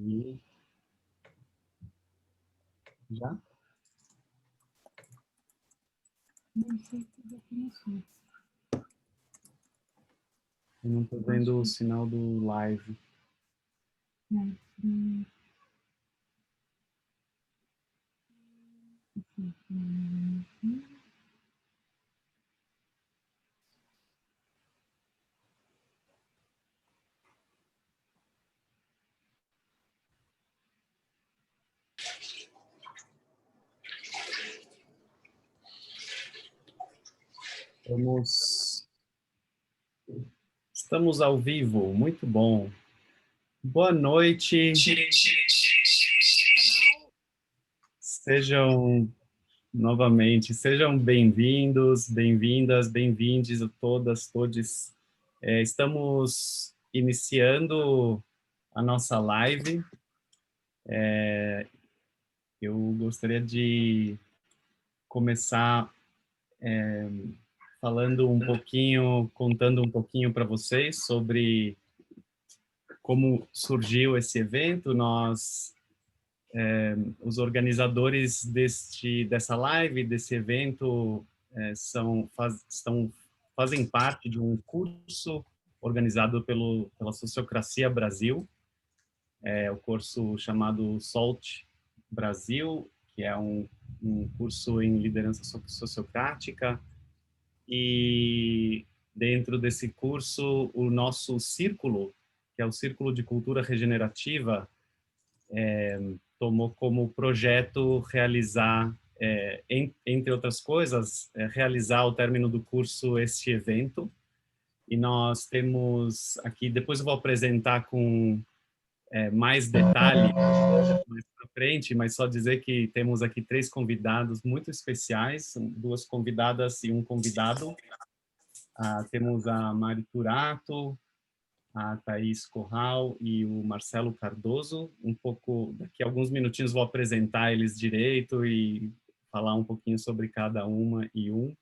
E já? Não sei se já começou. Eu não estou vendo o sinal do live. Estamos ao vivo, muito bom. Boa noite. Sejam bem-vindos, bem-vindas, bem-vindes a todas, todes. Estamos iniciando a nossa live. Eu gostaria de começar falando um pouquinho, contando um pouquinho para vocês sobre como surgiu esse evento. Nós, os organizadores dessa live, desse evento, fazem parte de um curso organizado pela Sociocracia Brasil, o curso chamado SOLT Brasil, que é um curso em liderança sociocrática. E dentro desse curso, o nosso círculo, que é o Círculo de Cultura Regenerativa, tomou como projeto realizar, entre outras coisas, realizar ao término do curso este evento. E nós temos aqui, depois eu vou apresentar com mais detalhe mais para frente, mas só dizer que temos aqui 3 convidados muito especiais, 2 convidadas e um convidado. Temos a Mari Turato, a Thaís Corral e o Marcelo Cardoso. Daqui a alguns minutinhos vou apresentar eles direito e falar um pouquinho sobre cada uma e um.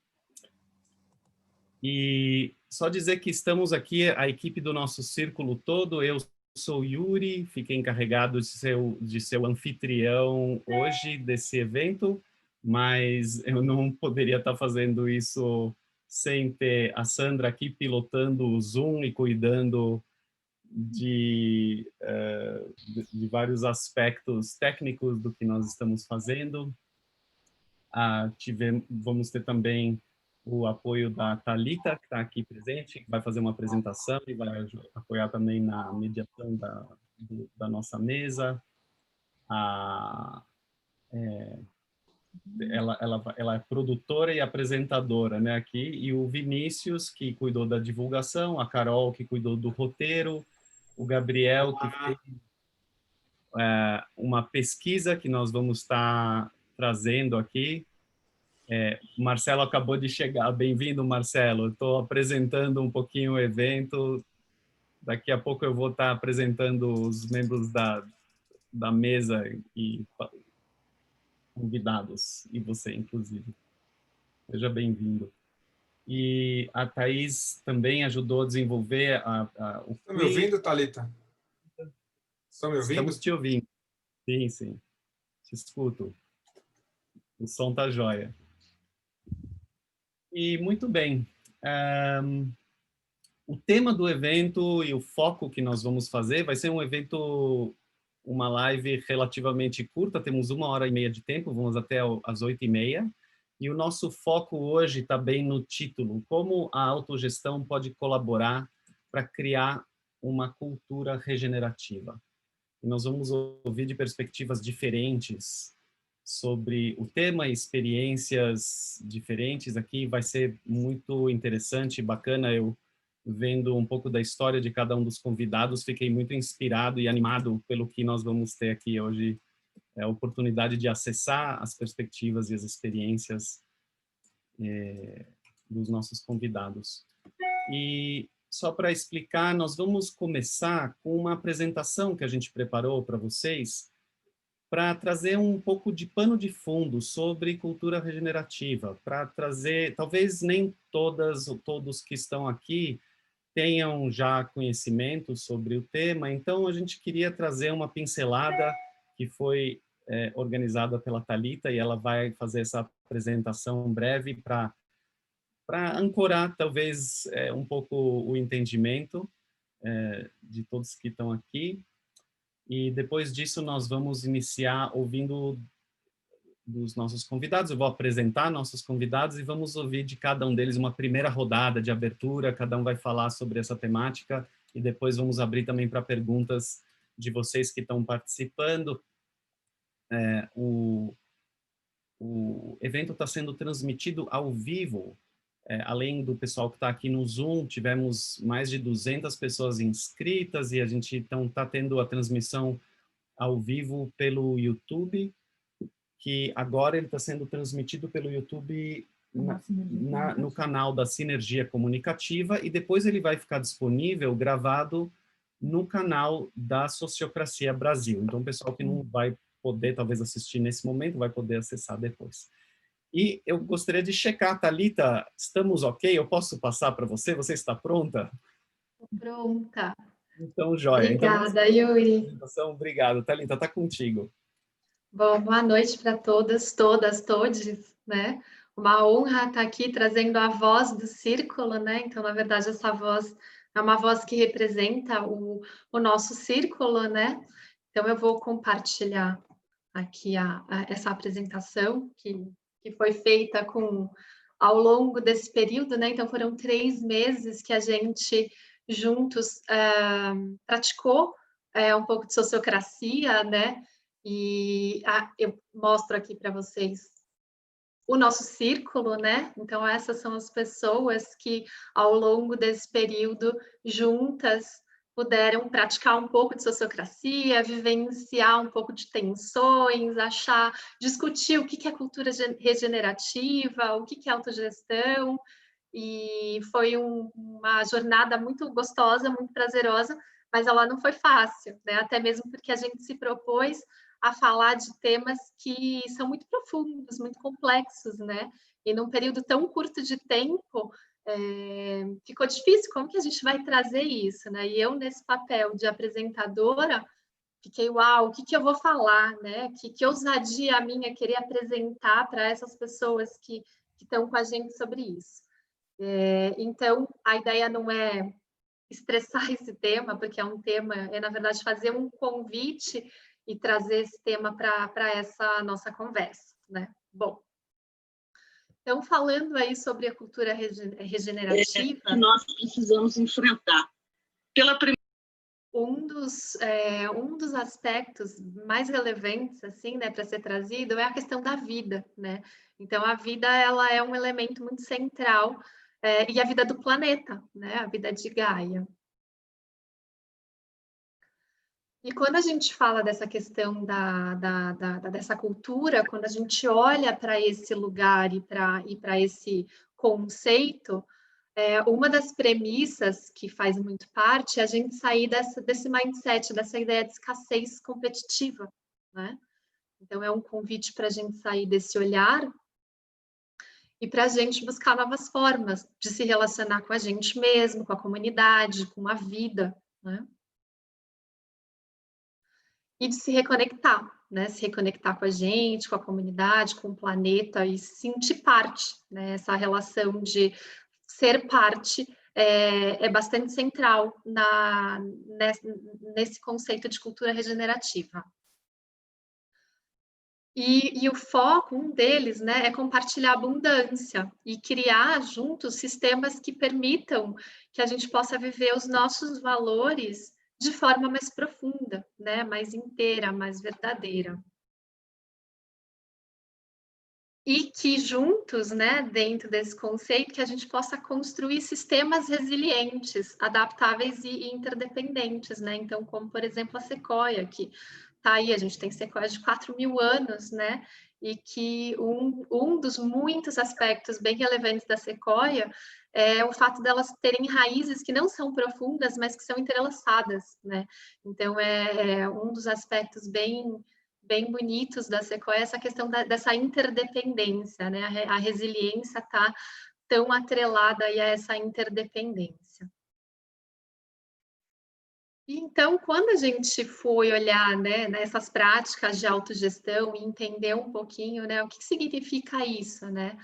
E só dizer que estamos aqui, a equipe do nosso círculo todo. Eu sou Yuri, fiquei encarregado de ser o anfitrião hoje desse evento, mas eu não poderia estar fazendo isso sem ter a Sandra aqui pilotando o Zoom e cuidando de vários aspectos técnicos do que nós estamos fazendo. Vamos ter também o apoio da Thalita, que está aqui presente, que vai fazer uma apresentação e vai apoiar também na mediação da nossa mesa. Ela é produtora e apresentadora, né, aqui, e o Vinícius, que cuidou da divulgação, a Carol, que cuidou do roteiro, o Gabriel, que fez uma pesquisa que nós vamos estar trazendo aqui. O Marcelo acabou de chegar. Bem-vindo, Marcelo. Estou apresentando um pouquinho o evento. Daqui a pouco eu vou estar apresentando os membros da mesa e convidados, e você, inclusive. Seja bem-vindo. E a Thaís também ajudou a desenvolver o Estão me ouvindo, Thalita? Estão me ouvindo? Estamos te ouvindo. Sim, sim. Te escuto. O som tá jóia. E muito bem. O tema do evento e o foco que nós vamos fazer vai ser um evento, uma live relativamente curta, temos 1h30 de tempo, vamos até às 8h30. E o nosso foco hoje está bem no título, como a autogestão pode colaborar para criar uma cultura regenerativa. E nós vamos ouvir de perspectivas diferentes sobre o tema, experiências diferentes aqui. Vai ser muito interessante, bacana. Eu, vendo um pouco da história de cada um dos convidados, fiquei muito inspirado e animado pelo que nós vamos ter aqui hoje, a oportunidade de acessar as perspectivas e as experiências dos nossos convidados. E só para explicar, nós vamos começar com uma apresentação que a gente preparou para vocês, para trazer um pouco de pano de fundo sobre cultura regenerativa, para trazer, talvez nem todos que estão aqui tenham já conhecimento sobre o tema, então a gente queria trazer uma pincelada que foi organizada pela Thalita, e ela vai fazer essa apresentação breve para ancorar, talvez, um pouco o entendimento de todos que estão aqui. E depois disso nós vamos iniciar ouvindo dos nossos convidados. Eu vou apresentar nossos convidados e vamos ouvir de cada um deles uma primeira rodada de abertura, cada um vai falar sobre essa temática e depois vamos abrir também para perguntas de vocês que estão participando. O evento está sendo transmitido ao vivo, além do pessoal que está aqui no Zoom, tivemos mais de 200 pessoas inscritas e a gente então está tendo a transmissão ao vivo pelo YouTube, que agora ele está sendo transmitido pelo YouTube no canal da Sinergia Comunicativa, e depois ele vai ficar disponível, gravado, no canal da Sociocracia Brasil. Então, o pessoal que não vai poder, talvez, assistir nesse momento, vai poder acessar depois. E eu gostaria de checar, Thalita, estamos ok? Eu posso passar para você? Você está pronta? Pronta. Então, joia. Obrigada, Yuri. Obrigado, Thalita, está contigo. Bom, boa noite para todas, todes, né? Uma honra estar aqui trazendo a voz do Círculo, né? Então, na verdade, essa voz é uma voz que representa o nosso Círculo, né? Então, eu vou compartilhar aqui essa apresentação que foi feita ao longo desse período, né? Então, foram 3 meses que a gente juntos praticou um pouco de sociocracia, né? E eu mostro aqui para vocês o nosso círculo, né? Então, essas são as pessoas que, ao longo desse período, juntas, puderam praticar um pouco de sociocracia, vivenciar um pouco de tensões, discutir o que é cultura regenerativa, o que é autogestão, e foi uma jornada muito gostosa, muito prazerosa, mas ela não foi fácil, né? Até mesmo porque a gente se propôs a falar de temas que são muito profundos, muito complexos, né? E num período tão curto de tempo, ficou difícil. Como que a gente vai trazer isso, né? E eu, nesse papel de apresentadora, fiquei, uau, o que eu vou falar, né? Que ousadia minha querer apresentar para essas pessoas que estão com a gente sobre isso. Então, a ideia não é estressar esse tema, porque é um tema, na verdade, fazer um convite e trazer esse tema para essa nossa conversa, né? Bom, então, falando aí sobre a cultura regenerativa... que nós precisamos enfrentar. Um dos aspectos mais relevantes, assim, né, para ser trazido é a questão da vida, né? Então, a vida, ela é um elemento muito central, e a vida do planeta, né? A vida de Gaia. E quando a gente fala dessa questão dessa cultura, quando a gente olha para esse lugar e para esse conceito, uma das premissas que faz muito parte é a gente sair desse mindset, dessa ideia de escassez competitiva, né? Então, é um convite para a gente sair desse olhar e para a gente buscar novas formas de se relacionar com a gente mesmo, com a comunidade, com a vida, né? E de se reconectar, né? Se reconectar com a gente, com a comunidade, com o planeta e sentir parte, né? Essa relação de ser parte é bastante central nesse conceito de cultura regenerativa. E o foco, um deles, né, é compartilhar abundância e criar juntos sistemas que permitam que a gente possa viver os nossos valores de forma mais profunda, né, mais inteira, mais verdadeira. E que juntos, né, dentro desse conceito, que a gente possa construir sistemas resilientes, adaptáveis e interdependentes, né? Então, como, por exemplo, a Sequoia, que tá aí, a gente tem Sequoia de 4.000 anos, né? E que um dos muitos aspectos bem relevantes da Sequoia é o fato delas terem raízes que não são profundas, mas que são entrelaçadas, né? Então, é um dos aspectos bem bonitos da Sequoia, essa questão dessa interdependência, né? A resiliência está tão atrelada aí a essa interdependência. Então, quando a gente foi olhar, né, nessas práticas de autogestão e entender um pouquinho, né, o que significa isso, né?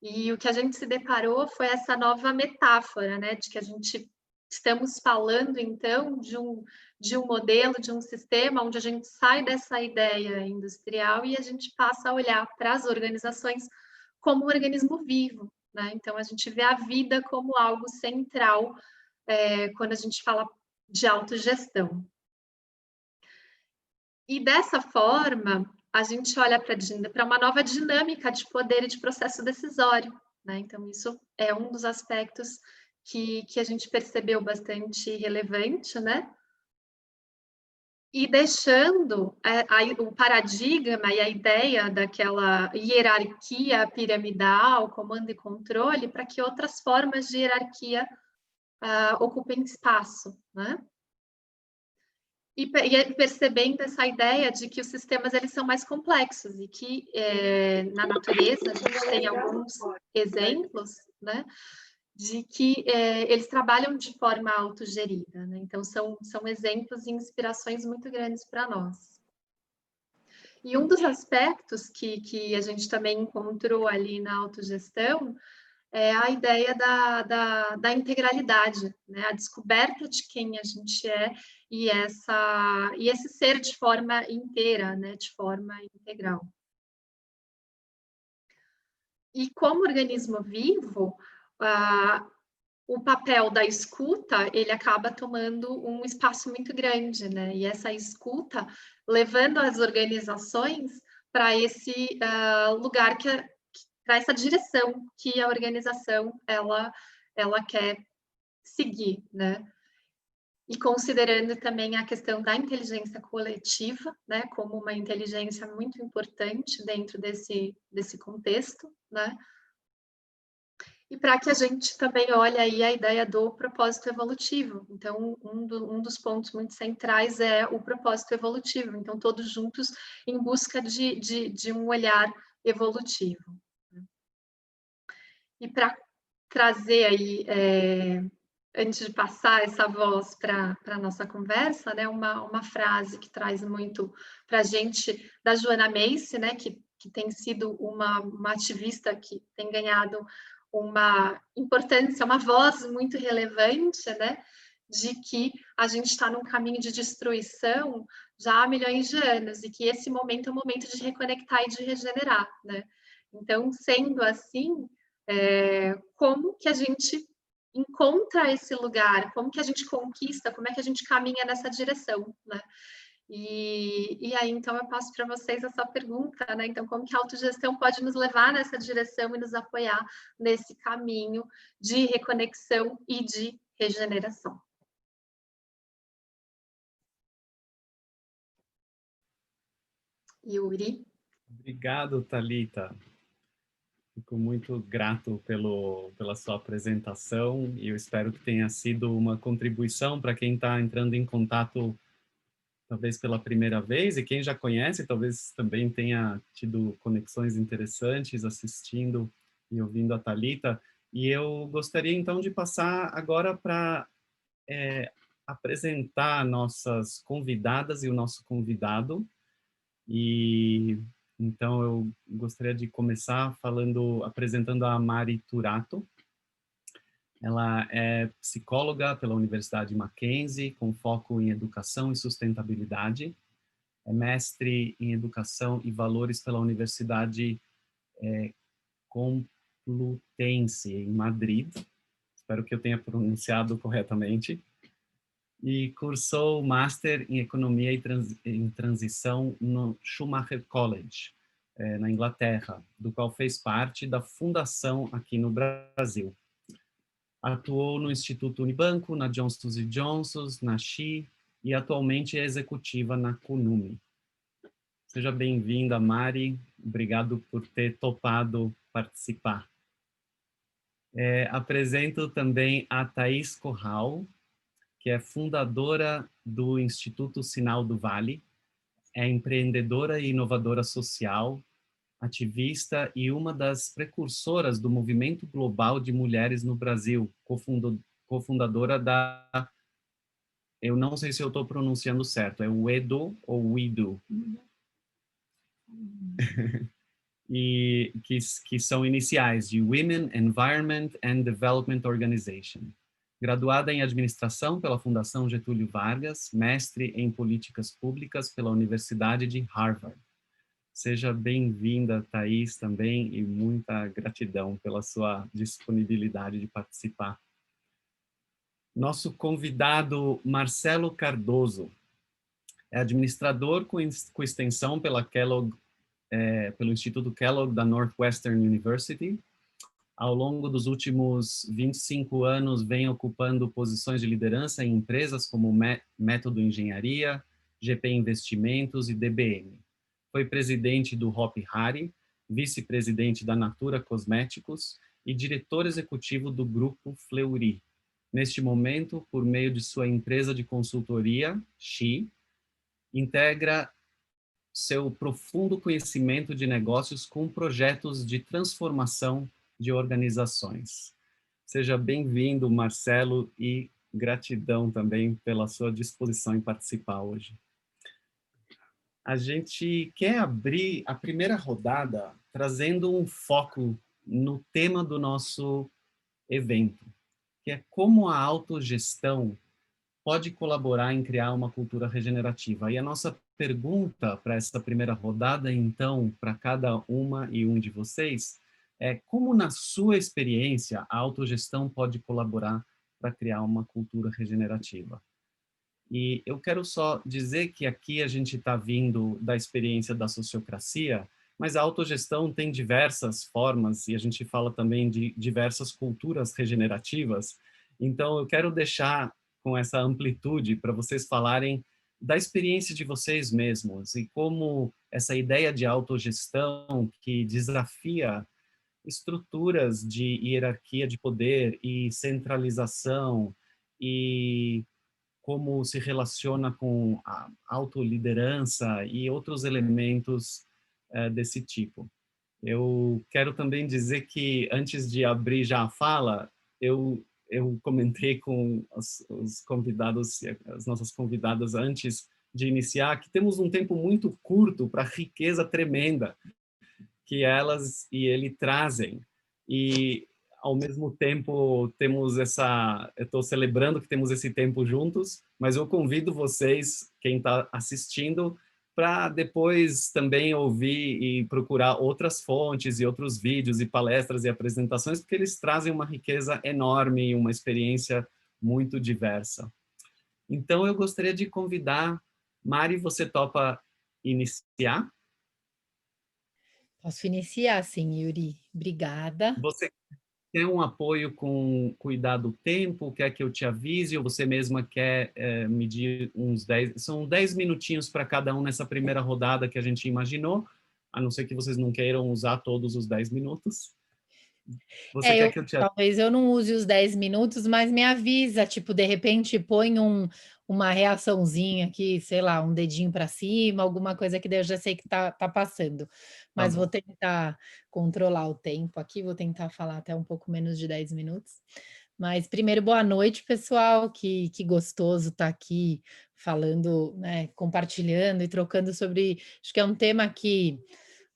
E o que a gente se deparou foi essa nova metáfora, né, de que a gente estamos falando, então, de um modelo, de um sistema onde a gente sai dessa ideia industrial e a gente passa a olhar para as organizações como um organismo vivo, né? Então, a gente vê a vida como algo central quando a gente fala de autogestão. E dessa forma, a gente olha para uma nova dinâmica de poder e de processo decisório, né? Então, isso é um dos aspectos que a gente percebeu bastante relevante, né? E deixando o paradigma e a ideia daquela hierarquia piramidal, comando e controle, para que outras formas de hierarquia ocupem espaço, né? E percebendo essa ideia de que os sistemas eles são mais complexos e que na natureza a gente tem alguns exemplos, né, de que eles trabalham de forma autogerida, né? Então são exemplos e inspirações muito grandes para nós. E um dos aspectos que a gente também encontrou ali na autogestão é a ideia da integralidade, né? A descoberta de quem a gente é e esse ser de forma inteira, né? De forma integral. E como organismo vivo, o papel da escuta, ele acaba tomando um espaço muito grande, né? E essa escuta levando as organizações para esse lugar para essa direção que a organização ela quer seguir, né? E considerando também a questão da inteligência coletiva, né, como uma inteligência muito importante dentro desse contexto, né? E para que a gente também olhe aí a ideia do propósito evolutivo. Então, um dos pontos muito centrais é o propósito evolutivo. Então, todos juntos em busca de um olhar evolutivo. E para trazer aí, antes de passar essa voz para a nossa conversa, né, uma frase que traz muito para a gente, da Joanna Macy, né, que tem sido uma ativista que tem ganhado uma importância, uma voz muito relevante, né, de que a gente está num caminho de destruição já há milhões de anos e que esse momento é o momento de reconectar e de regenerar, né? Então, sendo assim, como que a gente encontra esse lugar, como que a gente conquista, como é que a gente caminha nessa direção, né? E aí, então, eu passo para vocês essa pergunta, né? Então, como que a autogestão pode nos levar nessa direção e nos apoiar nesse caminho de reconexão e de regeneração? Yuri? Obrigado, Thalita. Fico muito grato pela sua apresentação e eu espero que tenha sido uma contribuição para quem está entrando em contato, talvez pela primeira vez, e quem já conhece, talvez também tenha tido conexões interessantes assistindo e ouvindo a Thalita. E eu gostaria, então, de passar agora para apresentar nossas convidadas e o nosso convidado. E então eu gostaria de começar apresentando a Mari Turato. Ela é psicóloga pela Universidade Mackenzie, com foco em educação e sustentabilidade. É mestre em educação e valores pela Universidade Complutense, em Madrid. Espero que eu tenha pronunciado corretamente. E cursou Master em Economia em Transição no Schumacher College, na Inglaterra, do qual fez parte da fundação aqui no Brasil. Atuou no Instituto Unibanco, na Johnson & Johnson, na XI e atualmente é executiva na Kunume. Seja bem-vinda, Mari. Obrigado por ter topado participar. Apresento também a Thaís Corral, que é fundadora do Instituto Sinal do Vale, é empreendedora e inovadora social, ativista e uma das precursoras do Movimento Global de Mulheres no Brasil, cofundadora da eu não sei se eu estou pronunciando certo, é WEDO ou WIDO, e que são iniciais de Women, Environment and Development Organization. Graduada em Administração pela Fundação Getúlio Vargas, mestre em Políticas Públicas pela Universidade de Harvard. Seja bem-vinda, Thaís, também, e muita gratidão pela sua disponibilidade de participar. Nosso convidado, Marcelo Cardoso, é administrador com extensão pela Kellogg, pelo Instituto Kellogg da Northwestern University. Ao longo dos últimos 25 anos, vem ocupando posições de liderança em empresas como Método Engenharia, GP Investimentos e DBM. Foi presidente do Hopi Hari, vice-presidente da Natura Cosméticos e diretor executivo do Grupo Fleury. Neste momento, por meio de sua empresa de consultoria, Xi, integra seu profundo conhecimento de negócios com projetos de transformação de organizações. Seja bem-vindo, Marcelo, e gratidão também pela sua disposição em participar hoje. A gente quer abrir a primeira rodada trazendo um foco no tema do nosso evento, que é como a autogestão pode colaborar em criar uma cultura regenerativa. E a nossa pergunta para essa primeira rodada, então, para cada uma e um de vocês, é como, na sua experiência, a autogestão pode colaborar para criar uma cultura regenerativa? E eu quero só dizer que aqui a gente está vindo da experiência da sociocracia, mas a autogestão tem diversas formas e a gente fala também de diversas culturas regenerativas. Então, eu quero deixar com essa amplitude para vocês falarem da experiência de vocês mesmos e como essa ideia de autogestão que desafia estruturas de hierarquia de poder e centralização e como se relaciona com a autoliderança e outros elementos desse tipo. Eu quero também dizer que, antes de abrir já a fala, eu comentei com os convidados, as nossas convidadas antes de iniciar, que temos um tempo muito curto para a riqueza tremenda que elas e ele trazem. E, ao mesmo tempo, temos eu estou celebrando que temos esse tempo juntos, mas eu convido vocês, quem está assistindo, para depois também ouvir e procurar outras fontes e outros vídeos e palestras e apresentações, porque eles trazem uma riqueza enorme e uma experiência muito diversa. Então, eu gostaria de convidar, Mari, você topa iniciar? Posso iniciar, sim, Yuri. Obrigada. Você tem um apoio com cuidar do tempo? Quer que eu te avise? Ou você mesma quer medir uns 10? São 10 minutinhos para cada um nessa primeira rodada que a gente imaginou, a não ser que vocês não queiram usar todos os 10 minutos. Você quer que eu te avise? Talvez eu não use os 10 minutos, mas me avisa, tipo, de repente põe uma reaçãozinha aqui, sei lá, um dedinho para cima, alguma coisa que daí eu já sei que tá passando. Mas vou tentar controlar o tempo aqui, vou tentar falar até um pouco menos de 10 minutos. Mas primeiro, boa noite, pessoal, que gostoso estar aqui falando, né, compartilhando e trocando sobre, acho que é um tema que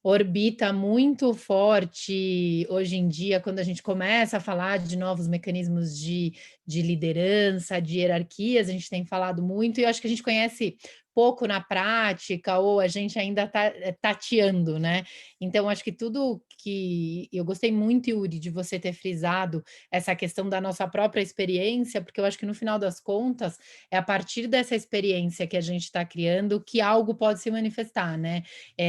orbita muito forte hoje em dia, quando a gente começa a falar de novos mecanismos de liderança, de hierarquias, a gente tem falado muito, e eu acho que a gente conhece pouco na prática, ou a gente ainda está tateando, né? Então, acho que tudo que... Eu gostei muito, Yuri, de você ter frisado essa questão da nossa própria experiência, porque eu acho que, no final das contas, é a partir dessa experiência que a gente está criando que algo pode se manifestar, né?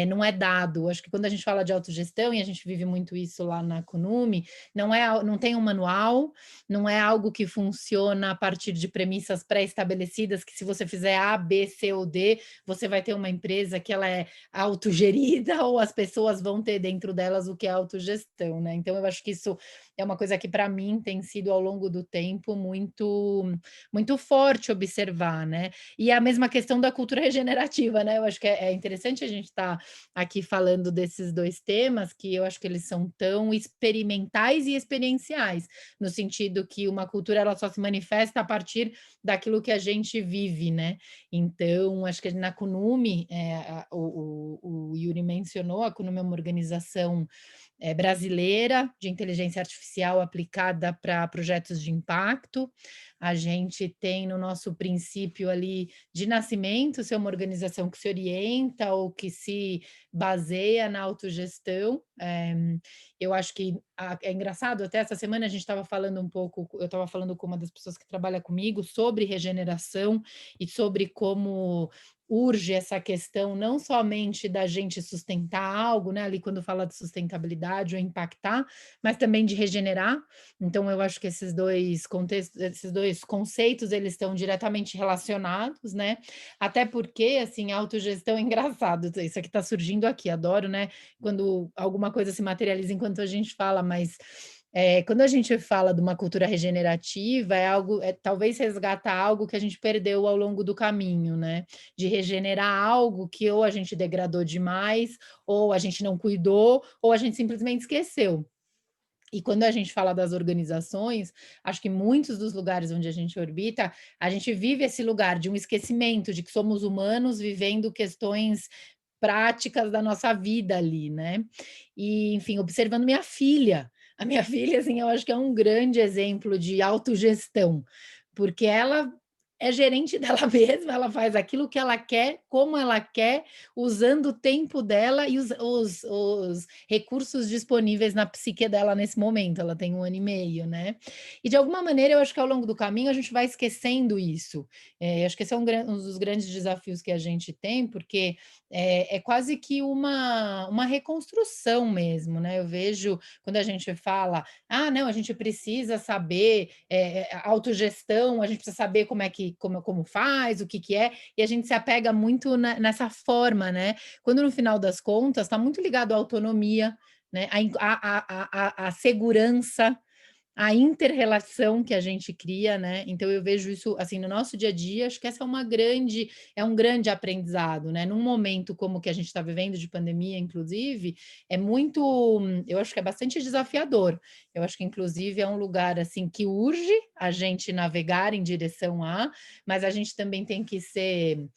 Não é dado. Acho que quando a gente fala de autogestão, e a gente vive muito isso lá na Kunume, não tem um manual, não é algo que funciona a partir de premissas pré-estabelecidas, que se você fizer A, B, C ou D, poder, você vai ter uma empresa que ela é autogerida ou as pessoas vão ter dentro delas o que é autogestão, né? Então, eu acho que isso é uma coisa que, para mim, tem sido, ao longo do tempo, muito forte observar, né? E a mesma questão da cultura regenerativa, né? Eu acho que é interessante a gente estar aqui falando desses dois temas, que eu acho que eles são tão experimentais e experienciais, no sentido que uma cultura ela só se manifesta a partir daquilo que a gente vive, né? Então, acho que na Kunumi, o Yuri mencionou, a Kunumi é uma organização brasileira de inteligência artificial aplicada para projetos de impacto. A gente tem no nosso princípio ali de nascimento ser uma organização que se orienta ou que se baseia na autogestão. Eu acho que é engraçado, até essa semana a gente estava falando um pouco, eu estava falando com uma das pessoas que trabalha comigo sobre regeneração e sobre como urge essa questão não somente da gente sustentar algo, né, ali quando fala de sustentabilidade ou impactar, mas também de regenerar. Então eu acho que esses dois contextos, esses dois conceitos, eles estão diretamente relacionados, né? Até porque, assim, a autogestão é engraçado, isso aqui está surgindo aqui, adoro, né? Quando alguma coisa se materializa enquanto a gente fala, mas quando a gente fala de uma cultura regenerativa, é algo, talvez resgata algo que a gente perdeu ao longo do caminho, né? De regenerar algo que ou a gente degradou demais, ou a gente não cuidou, ou a gente simplesmente esqueceu. E quando a gente fala das organizações, acho que muitos dos lugares onde a gente orbita, a gente vive esse lugar de um esquecimento, de que somos humanos vivendo questões práticas da nossa vida ali, né? E, enfim, observando minha filha. A minha filha, assim, eu acho que é um grande exemplo de autogestão, porque ela é gerente dela mesma, ela faz aquilo que ela quer, como ela quer, usando o tempo dela e os recursos disponíveis na psique dela nesse momento. Ela tem 1 ano e meio, né? E de alguma maneira eu acho que ao longo do caminho a gente vai esquecendo isso. Acho que esse é um dos grandes desafios que a gente tem, porque é quase que uma reconstrução mesmo, né? Eu vejo quando a gente fala, não, a gente precisa saber autogestão, a gente precisa saber como faz, o que é, e a gente se apega muito nessa forma, né? Quando no final das contas está muito ligado à autonomia, né? A segurança, a inter-relação que a gente cria, né? Então eu vejo isso assim no nosso dia a dia, acho que essa é um grande aprendizado, né? Num momento como que a gente está vivendo de pandemia, inclusive, eu acho que é bastante desafiador. Eu acho que inclusive é um lugar assim que urge a gente navegar em direção mas a gente também tem que ser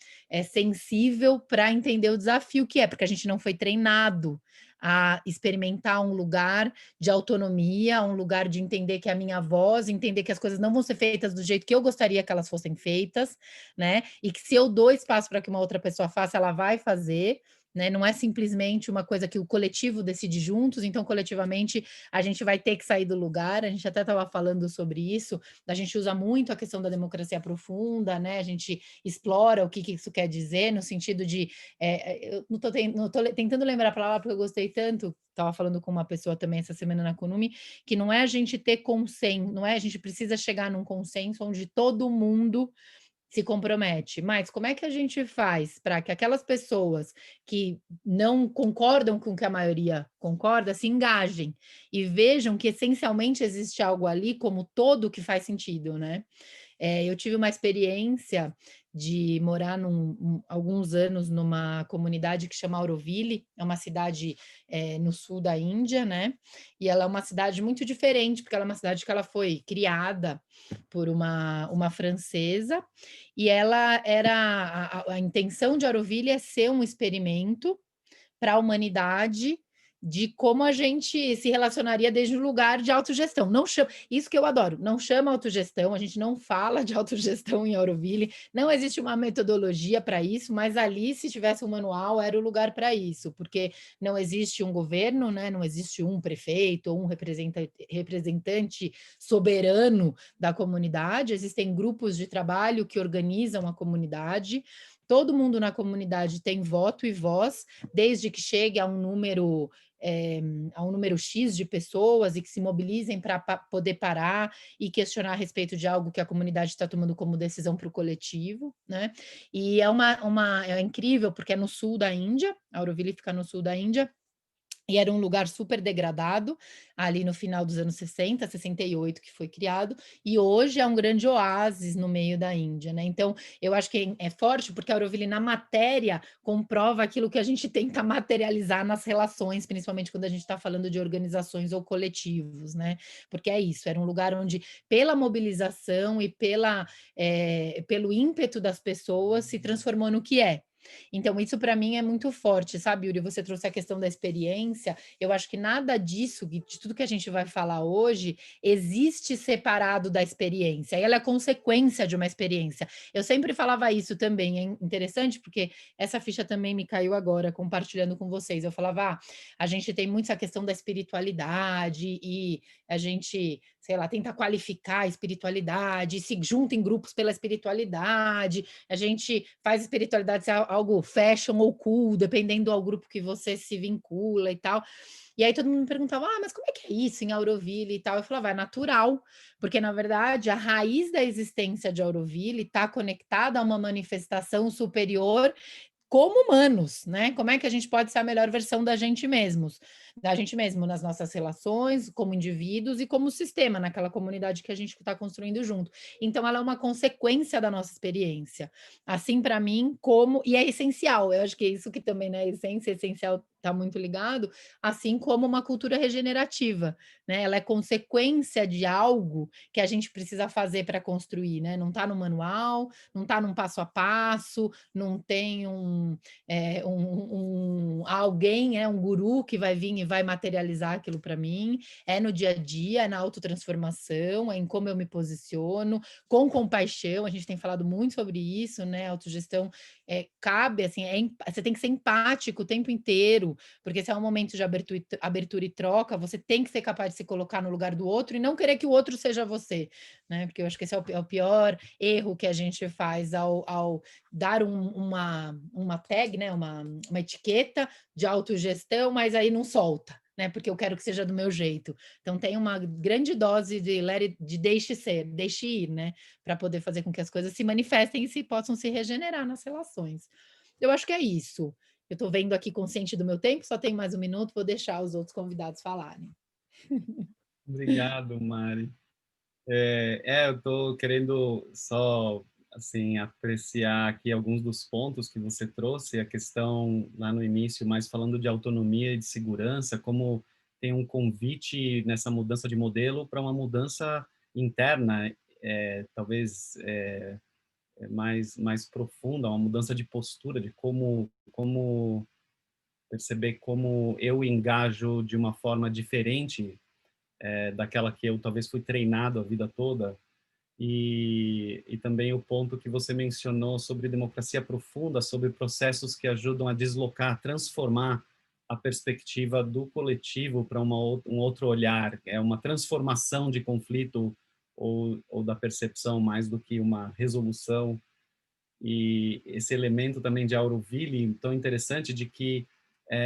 sensível para entender o desafio que é, porque a gente não foi treinado a experimentar um lugar de autonomia, um lugar de entender que é a minha voz, entender que as coisas não vão ser feitas do jeito que eu gostaria que elas fossem feitas, né? E que se eu dou espaço para que uma outra pessoa faça, ela vai fazer. Né? Não é simplesmente uma coisa que o coletivo decide juntos, então coletivamente a gente vai ter que sair do lugar. A gente até estava falando sobre isso, a gente usa muito a questão da democracia profunda, né? A gente explora o que isso quer dizer, no sentido de eu não estou tentando lembrar a palavra porque eu gostei tanto, estava falando com uma pessoa também essa semana na Kunumi, que não é a gente ter consenso, não é a gente precisa chegar num consenso onde todo mundo se compromete, mas como é que a gente faz para que aquelas pessoas que não concordam com o que a maioria concorda se engajem e vejam que essencialmente existe algo ali como todo que faz sentido, né? Eu tive uma experiência de morar alguns anos numa comunidade que chama Auroville, é uma cidade no sul da Índia, né? E ela é uma cidade muito diferente, porque ela é uma cidade que ela foi criada por uma francesa, e ela era a intenção de Auroville é ser um experimento para a humanidade de como a gente se relacionaria desde o lugar de autogestão. Não chama, isso que eu adoro, não chama autogestão, a gente não fala de autogestão em Auroville, não existe uma metodologia para isso, mas ali, se tivesse um manual, era o lugar para isso, porque não existe um governo, né? Não existe um prefeito ou um representante soberano da comunidade, existem grupos de trabalho que organizam a comunidade. todo mundo na comunidade tem voto e voz, desde que chegue a um número X de pessoas e que se mobilizem para poder parar e questionar a respeito de algo que a comunidade está tomando como decisão para o coletivo, né? E é incrível, porque é no sul da Índia, Auroville fica no sul da Índia, e era um lugar super degradado, ali no final dos anos 60, 68 que foi criado, e hoje é um grande oásis no meio da Índia, né? Então, eu acho que é forte, porque a Auroville, na matéria, comprova aquilo que a gente tenta materializar nas relações, principalmente quando a gente está falando de organizações ou coletivos, né? Porque é isso, era um lugar onde, pela mobilização e pelo ímpeto das pessoas, se transformou no que é. Então, isso para mim é muito forte, sabe, Yuri? Você trouxe a questão da experiência. Eu acho que nada disso, de tudo que a gente vai falar hoje, existe separado da experiência. Ela é consequência de uma experiência. Eu sempre falava isso também. É interessante porque essa ficha também me caiu agora, compartilhando com vocês. Eu falava, a gente tem muito essa questão da espiritualidade e a gente, sei lá, tenta qualificar a espiritualidade, se junta em grupos pela espiritualidade, a gente faz espiritualidade ser algo fashion ou cool, dependendo ao grupo que você se vincula e tal. E aí todo mundo me perguntava, mas como é que é isso em Auroville e tal? Eu falava, é natural, porque na verdade a raiz da existência de Auroville está conectada a uma manifestação superior como humanos, né? Como é que a gente pode ser a melhor versão da gente mesmo nas nossas relações, como indivíduos e como sistema, naquela comunidade que a gente está construindo junto. Então, ela é uma consequência da nossa experiência. Assim, para mim, e é essencial, eu acho que é isso que também, né, essência, essencial está muito ligado, assim como uma cultura regenerativa, né? Ela é consequência de algo que a gente precisa fazer para construir, né? Não está no manual, não está num passo a passo, não tem alguém, um guru que vai vir e vai materializar aquilo para mim, é no dia a dia, é na autotransformação, é em como eu me posiciono, com compaixão, a gente tem falado muito sobre isso, né? Autogestão cabe, assim, você tem que ser empático o tempo inteiro, porque se é um momento de abertura e troca, você tem que ser capaz de se colocar no lugar do outro e não querer que o outro seja você, né? Porque eu acho que esse é o pior erro que a gente faz ao dar uma tag, né? Uma etiqueta de autogestão, mas aí não solta, né? Porque eu quero que seja do meu jeito. Então tem uma grande dose de deixe ser, deixe ir, né? Para poder fazer com que as coisas se manifestem e possam se regenerar nas relações. Eu acho que é isso. Eu estou vendo aqui, consciente do meu tempo, só tem mais um minuto, vou deixar os outros convidados falarem. Obrigado, Mari. Eu estou querendo só assim apreciar aqui alguns dos pontos que você trouxe, a questão lá no início, mais falando de autonomia e de segurança, como tem um convite nessa mudança de modelo para uma mudança interna, talvez mais profunda, uma mudança de postura, de como perceber como eu engajo de uma forma diferente daquela que eu talvez fui treinado a vida toda. E também o ponto que você mencionou sobre democracia profunda, sobre processos que ajudam a deslocar, transformar a perspectiva do coletivo para um outro olhar, é uma transformação de conflito ou da percepção mais do que uma resolução. E esse elemento também de Auroville, tão interessante, de que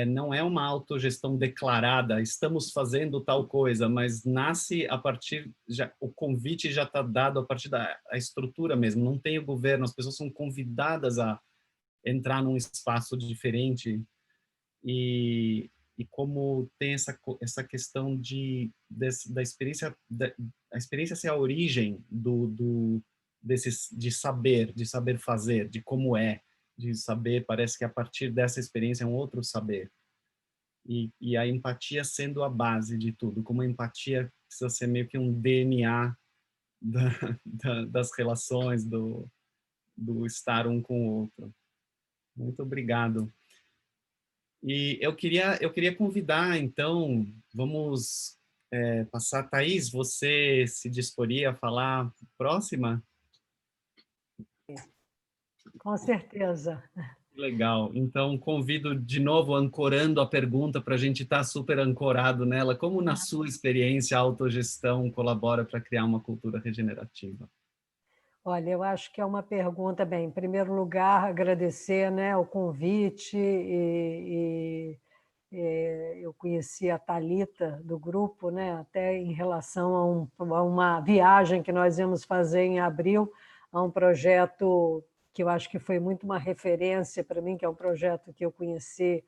não é uma autogestão declarada, estamos fazendo tal coisa, mas nasce a partir, o convite já está dado a partir da estrutura mesmo, não tem o governo, as pessoas são convidadas a entrar num espaço diferente e como tem essa questão da experiência, a experiência ser a origem de saber fazer, de como de saber, parece que a partir dessa experiência é um outro saber. E a empatia sendo a base de tudo, como a empatia precisa ser meio que um DNA das relações, do estar um com o outro. Muito obrigado. E eu queria convidar, então, vamos passar. Thaís, você se disporia a falar próxima? Com certeza. Legal. Então, convido de novo, ancorando a pergunta para a gente estar super ancorado nela. Como, na sua experiência, a autogestão colabora para criar uma cultura regenerativa? Olha, eu acho que é uma pergunta, bem, em primeiro lugar, agradecer, né, o convite eu conheci a Thalita do grupo, né, até em relação a uma viagem que nós íamos fazer em abril, a um projeto que eu acho que foi muito uma referência para mim, que é um projeto que eu conheci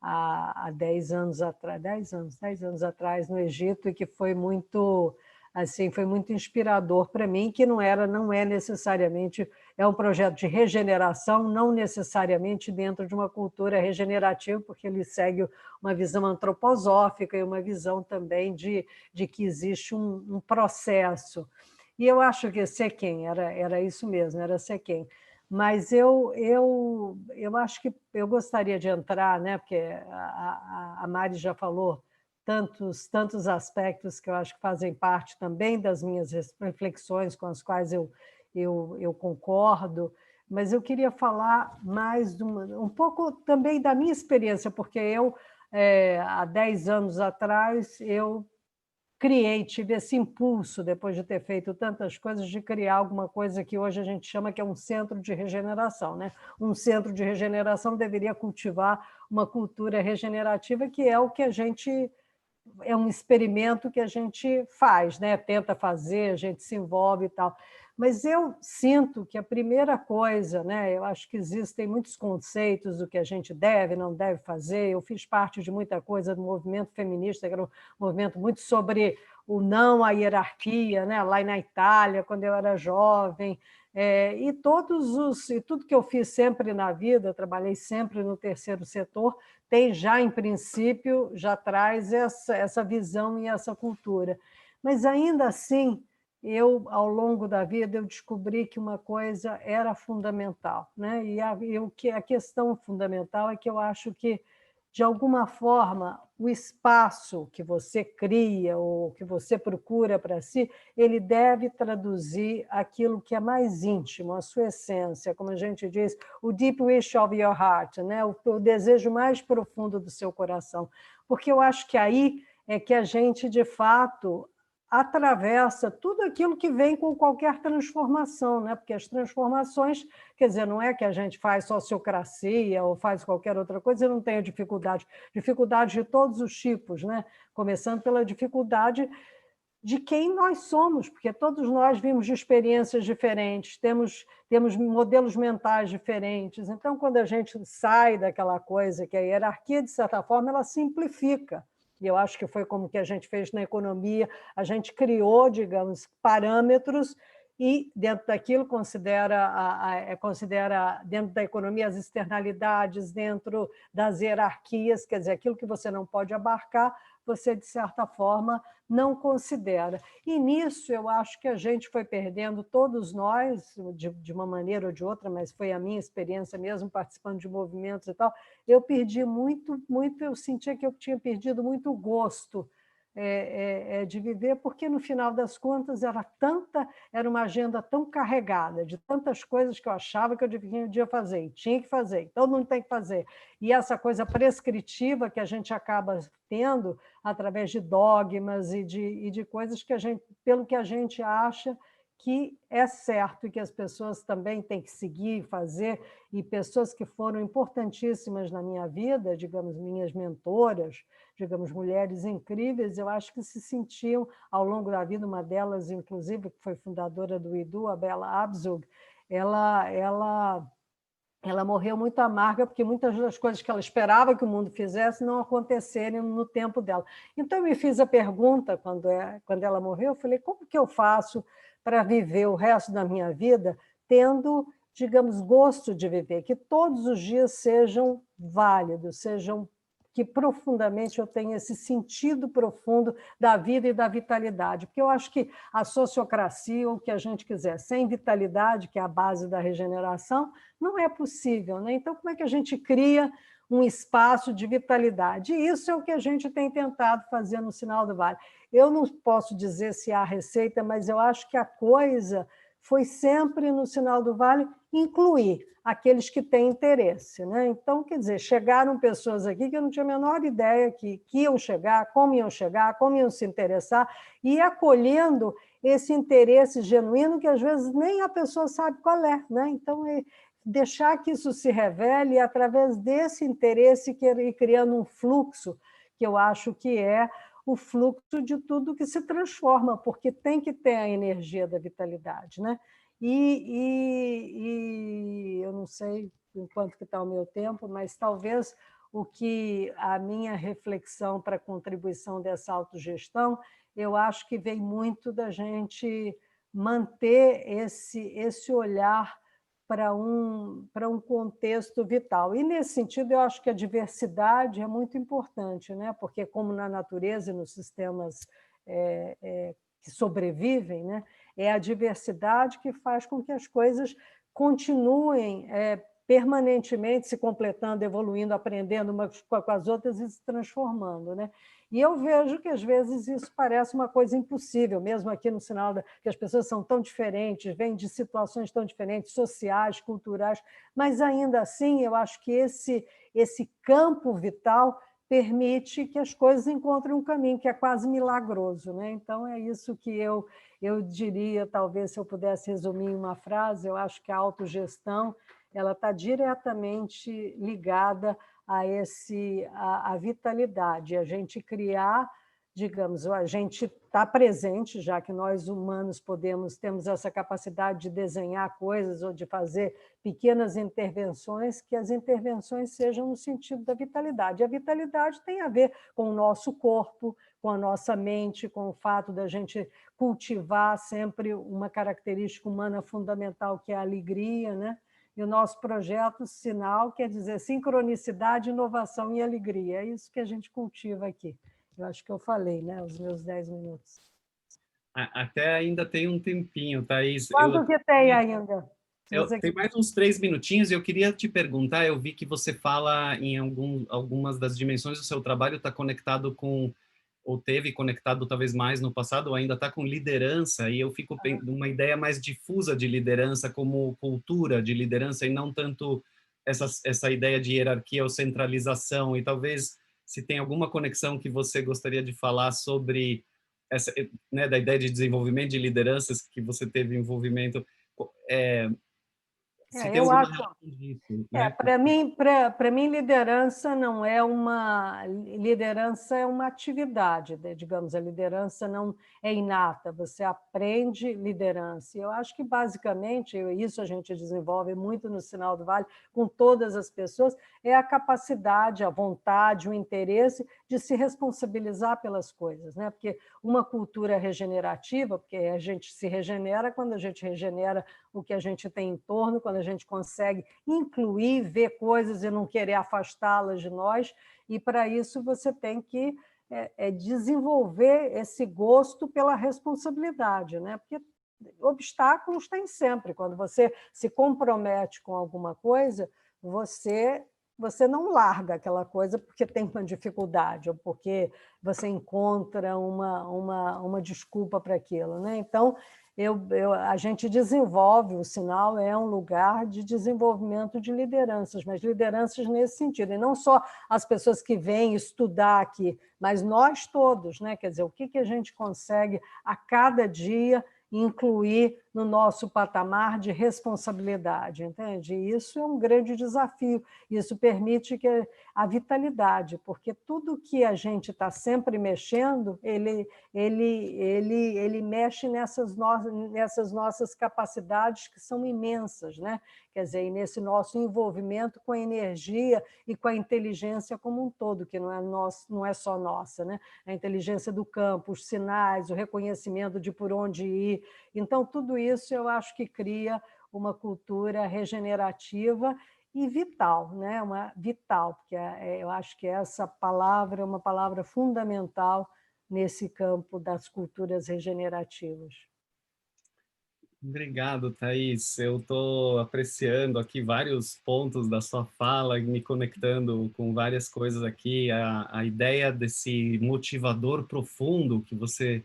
há 10 anos atrás, 10 anos atrás no Egito, e que foi muito, assim, foi muito inspirador para mim, que não é necessariamente, é um projeto de regeneração, não necessariamente dentro de uma cultura regenerativa, porque ele segue uma visão antroposófica e uma visão também de que existe um processo. E eu acho que Sequem, era isso mesmo, era Sequem. Mas eu acho que eu gostaria de entrar, né, porque a Mari já falou tantos aspectos que eu acho que fazem parte também das minhas reflexões, com as quais eu concordo, mas eu queria falar mais um pouco também da minha experiência, porque há 10 anos atrás, eu tive esse impulso, depois de ter feito tantas coisas, de criar alguma coisa que hoje a gente chama que é um centro de regeneração, né? Um centro de regeneração deveria cultivar uma cultura regenerativa, que é o que a gente... é um experimento que a gente faz, né? Tenta fazer, a gente se envolve e tal. Mas eu sinto que a primeira coisa, né? Eu acho que existem muitos conceitos do que a gente deve, não deve fazer. Eu fiz parte de muita coisa do movimento feminista, que era um movimento muito sobre o não à hierarquia, né? Lá na Itália, quando eu era jovem. E tudo que eu fiz sempre na vida, trabalhei sempre no terceiro setor, tem já, em princípio, já traz essa visão e essa cultura. Mas, ainda assim, ao longo da vida, eu descobri que uma coisa era fundamental, né? E a questão fundamental é que eu acho que, de alguma forma, o espaço que você cria ou que você procura para si, ele deve traduzir aquilo que é mais íntimo, a sua essência, como a gente diz, o deep wish of your heart, né? O desejo mais profundo do seu coração. Porque eu acho que aí é que a gente, de fato, atravessa tudo aquilo que vem com qualquer transformação, né? Porque as transformações, quer dizer, não é que a gente faz sociocracia ou faz qualquer outra coisa e não tenha dificuldade de todos os tipos, né? Começando pela dificuldade de quem nós somos, porque todos nós vimos de experiências diferentes, temos modelos mentais diferentes. Então, quando a gente sai daquela coisa que a hierarquia, de certa forma, ela simplifica. E eu acho que foi como que a gente fez na economia, a gente criou, digamos, parâmetros e, dentro daquilo, considera dentro da economia as externalidades, dentro das hierarquias, quer dizer, aquilo que você não pode abarcar, você, de certa forma, não considera. E nisso eu acho que a gente foi perdendo, todos nós, de uma maneira ou de outra, mas foi a minha experiência mesmo, participando de movimentos e tal, eu perdi muito, eu sentia que eu tinha perdido muito gosto de viver, porque no final das contas era uma agenda tão carregada de tantas coisas que eu achava que eu devia fazer, e tinha que fazer, todo mundo tem que fazer. E essa coisa prescritiva que a gente acaba tendo através de dogmas e de coisas que pelo que a gente acha que é certo e que as pessoas também têm que seguir e fazer, e pessoas que foram importantíssimas na minha vida, digamos, minhas mentoras, digamos, mulheres incríveis, eu acho que se sentiam, ao longo da vida, uma delas, inclusive, que foi fundadora do IDU, a Bella Abzug, ela morreu muito amarga, porque muitas das coisas que ela esperava que o mundo fizesse não aconteceram no tempo dela. Então, eu me fiz a pergunta, quando ela morreu, eu falei, como que eu faço para viver o resto da minha vida tendo, digamos, gosto de viver, que todos os dias sejam válidos, que profundamente eu tenha esse sentido profundo da vida e da vitalidade, porque eu acho que a sociocracia, ou o que a gente quiser, sem vitalidade, que é a base da regeneração, não é possível, né? Então, como é que a gente cria um espaço de vitalidade? E isso é o que a gente tem tentado fazer no Sinal do Vale. Eu não posso dizer se há receita, mas eu acho que a coisa foi sempre, no Sinal do Vale, incluir aqueles que têm interesse, né? Então, quer dizer, chegaram pessoas aqui que eu não tinha a menor ideia que iam chegar, como iam se interessar, e acolhendo esse interesse genuíno que às vezes nem a pessoa sabe qual é, né? Então, deixar que isso se revele e, através desse interesse, ir criando um fluxo, que eu acho que é o fluxo de tudo que se transforma, porque tem que ter a energia da vitalidade, né? E eu não sei em quanto que está o meu tempo, mas talvez o que a minha reflexão para a contribuição dessa autogestão, eu acho que vem muito da gente manter esse olhar para um contexto vital. E, nesse sentido, eu acho que a diversidade é muito importante, né? Porque, como na natureza e nos sistemas que sobrevivem, né? É a diversidade que faz com que as coisas continuem permanentemente se completando, evoluindo, aprendendo umas com as outras e se transformando, né? E eu vejo que, às vezes, isso parece uma coisa impossível, mesmo aqui no sinal que as pessoas são tão diferentes, vêm de situações tão diferentes, sociais, culturais, mas, ainda assim, eu acho que esse campo vital permite que as coisas encontrem um caminho, que é quase milagroso, né? Então, é isso que eu diria, talvez, se eu pudesse resumir em uma frase, eu acho que a autogestão ela está diretamente ligada a vitalidade, a gente criar, digamos, a gente está presente, já que nós humanos temos essa capacidade de desenhar coisas ou de fazer pequenas intervenções, que as intervenções sejam no sentido da vitalidade. A vitalidade tem a ver com o nosso corpo, com a nossa mente, com o fato da gente cultivar sempre uma característica humana fundamental, que é a alegria, né? E o nosso projeto Sinal quer dizer sincronicidade, inovação e alegria. É isso que a gente cultiva aqui. Eu acho que eu falei, né? Os meus 10 minutos. Até ainda tem um tempinho, Thaís. Quanto que tem ainda? Tem mais uns 3 minutinhos e eu queria te perguntar, eu vi que você fala em algumas das dimensões do seu trabalho, está conectado com, ou teve conectado talvez mais no passado, ou ainda está com liderança, e eu fico uma ideia mais difusa de liderança como cultura de liderança, e não tanto essa ideia de hierarquia ou centralização, e talvez se tem alguma conexão que você gostaria de falar sobre essa, né, da ideia de desenvolvimento de lideranças que você teve envolvimento, se tem eu alguma acho. relação disso, né? Para mim, liderança não é uma liderança é uma atividade, né? Digamos, a liderança não é inata, você aprende liderança. E eu acho que, basicamente, isso a gente desenvolve muito no Sinal do Vale, com todas as pessoas, é a capacidade, a vontade, o interesse de se responsabilizar pelas coisas, né? Porque uma cultura regenerativa, porque a gente se regenera quando a gente regenera o que a gente tem em torno, quando a gente consegue incluir, ver coisas e não querer afastá-las de nós, e para isso você tem que desenvolver esse gosto pela responsabilidade, né? Porque obstáculos tem sempre. Quando você se compromete com alguma coisa, você não larga aquela coisa porque tem uma dificuldade ou porque você encontra uma desculpa para aquilo, né? Então, a gente desenvolve, o Sinal é um lugar de desenvolvimento de lideranças, mas lideranças nesse sentido, e não só as pessoas que vêm estudar aqui, mas nós todos, né? Quer dizer, o que a gente consegue a cada dia incluir no nosso patamar de responsabilidade, entende? E isso é um grande desafio, isso permite que a vitalidade, porque tudo que a gente está sempre mexendo, ele mexe nessas nossas capacidades que são imensas, né? Quer dizer, e nesse nosso envolvimento com a energia e com a inteligência como um todo, que não é só nossa, né? A inteligência do campo, os sinais, o reconhecimento de por onde ir. Então, tudo isso eu acho que cria uma cultura regenerativa e vital, né? Vital, porque eu acho que essa palavra é uma palavra fundamental nesse campo das culturas regenerativas. Obrigado, Thaís. Eu estou apreciando aqui vários pontos da sua fala, me conectando com várias coisas aqui. A ideia desse motivador profundo que você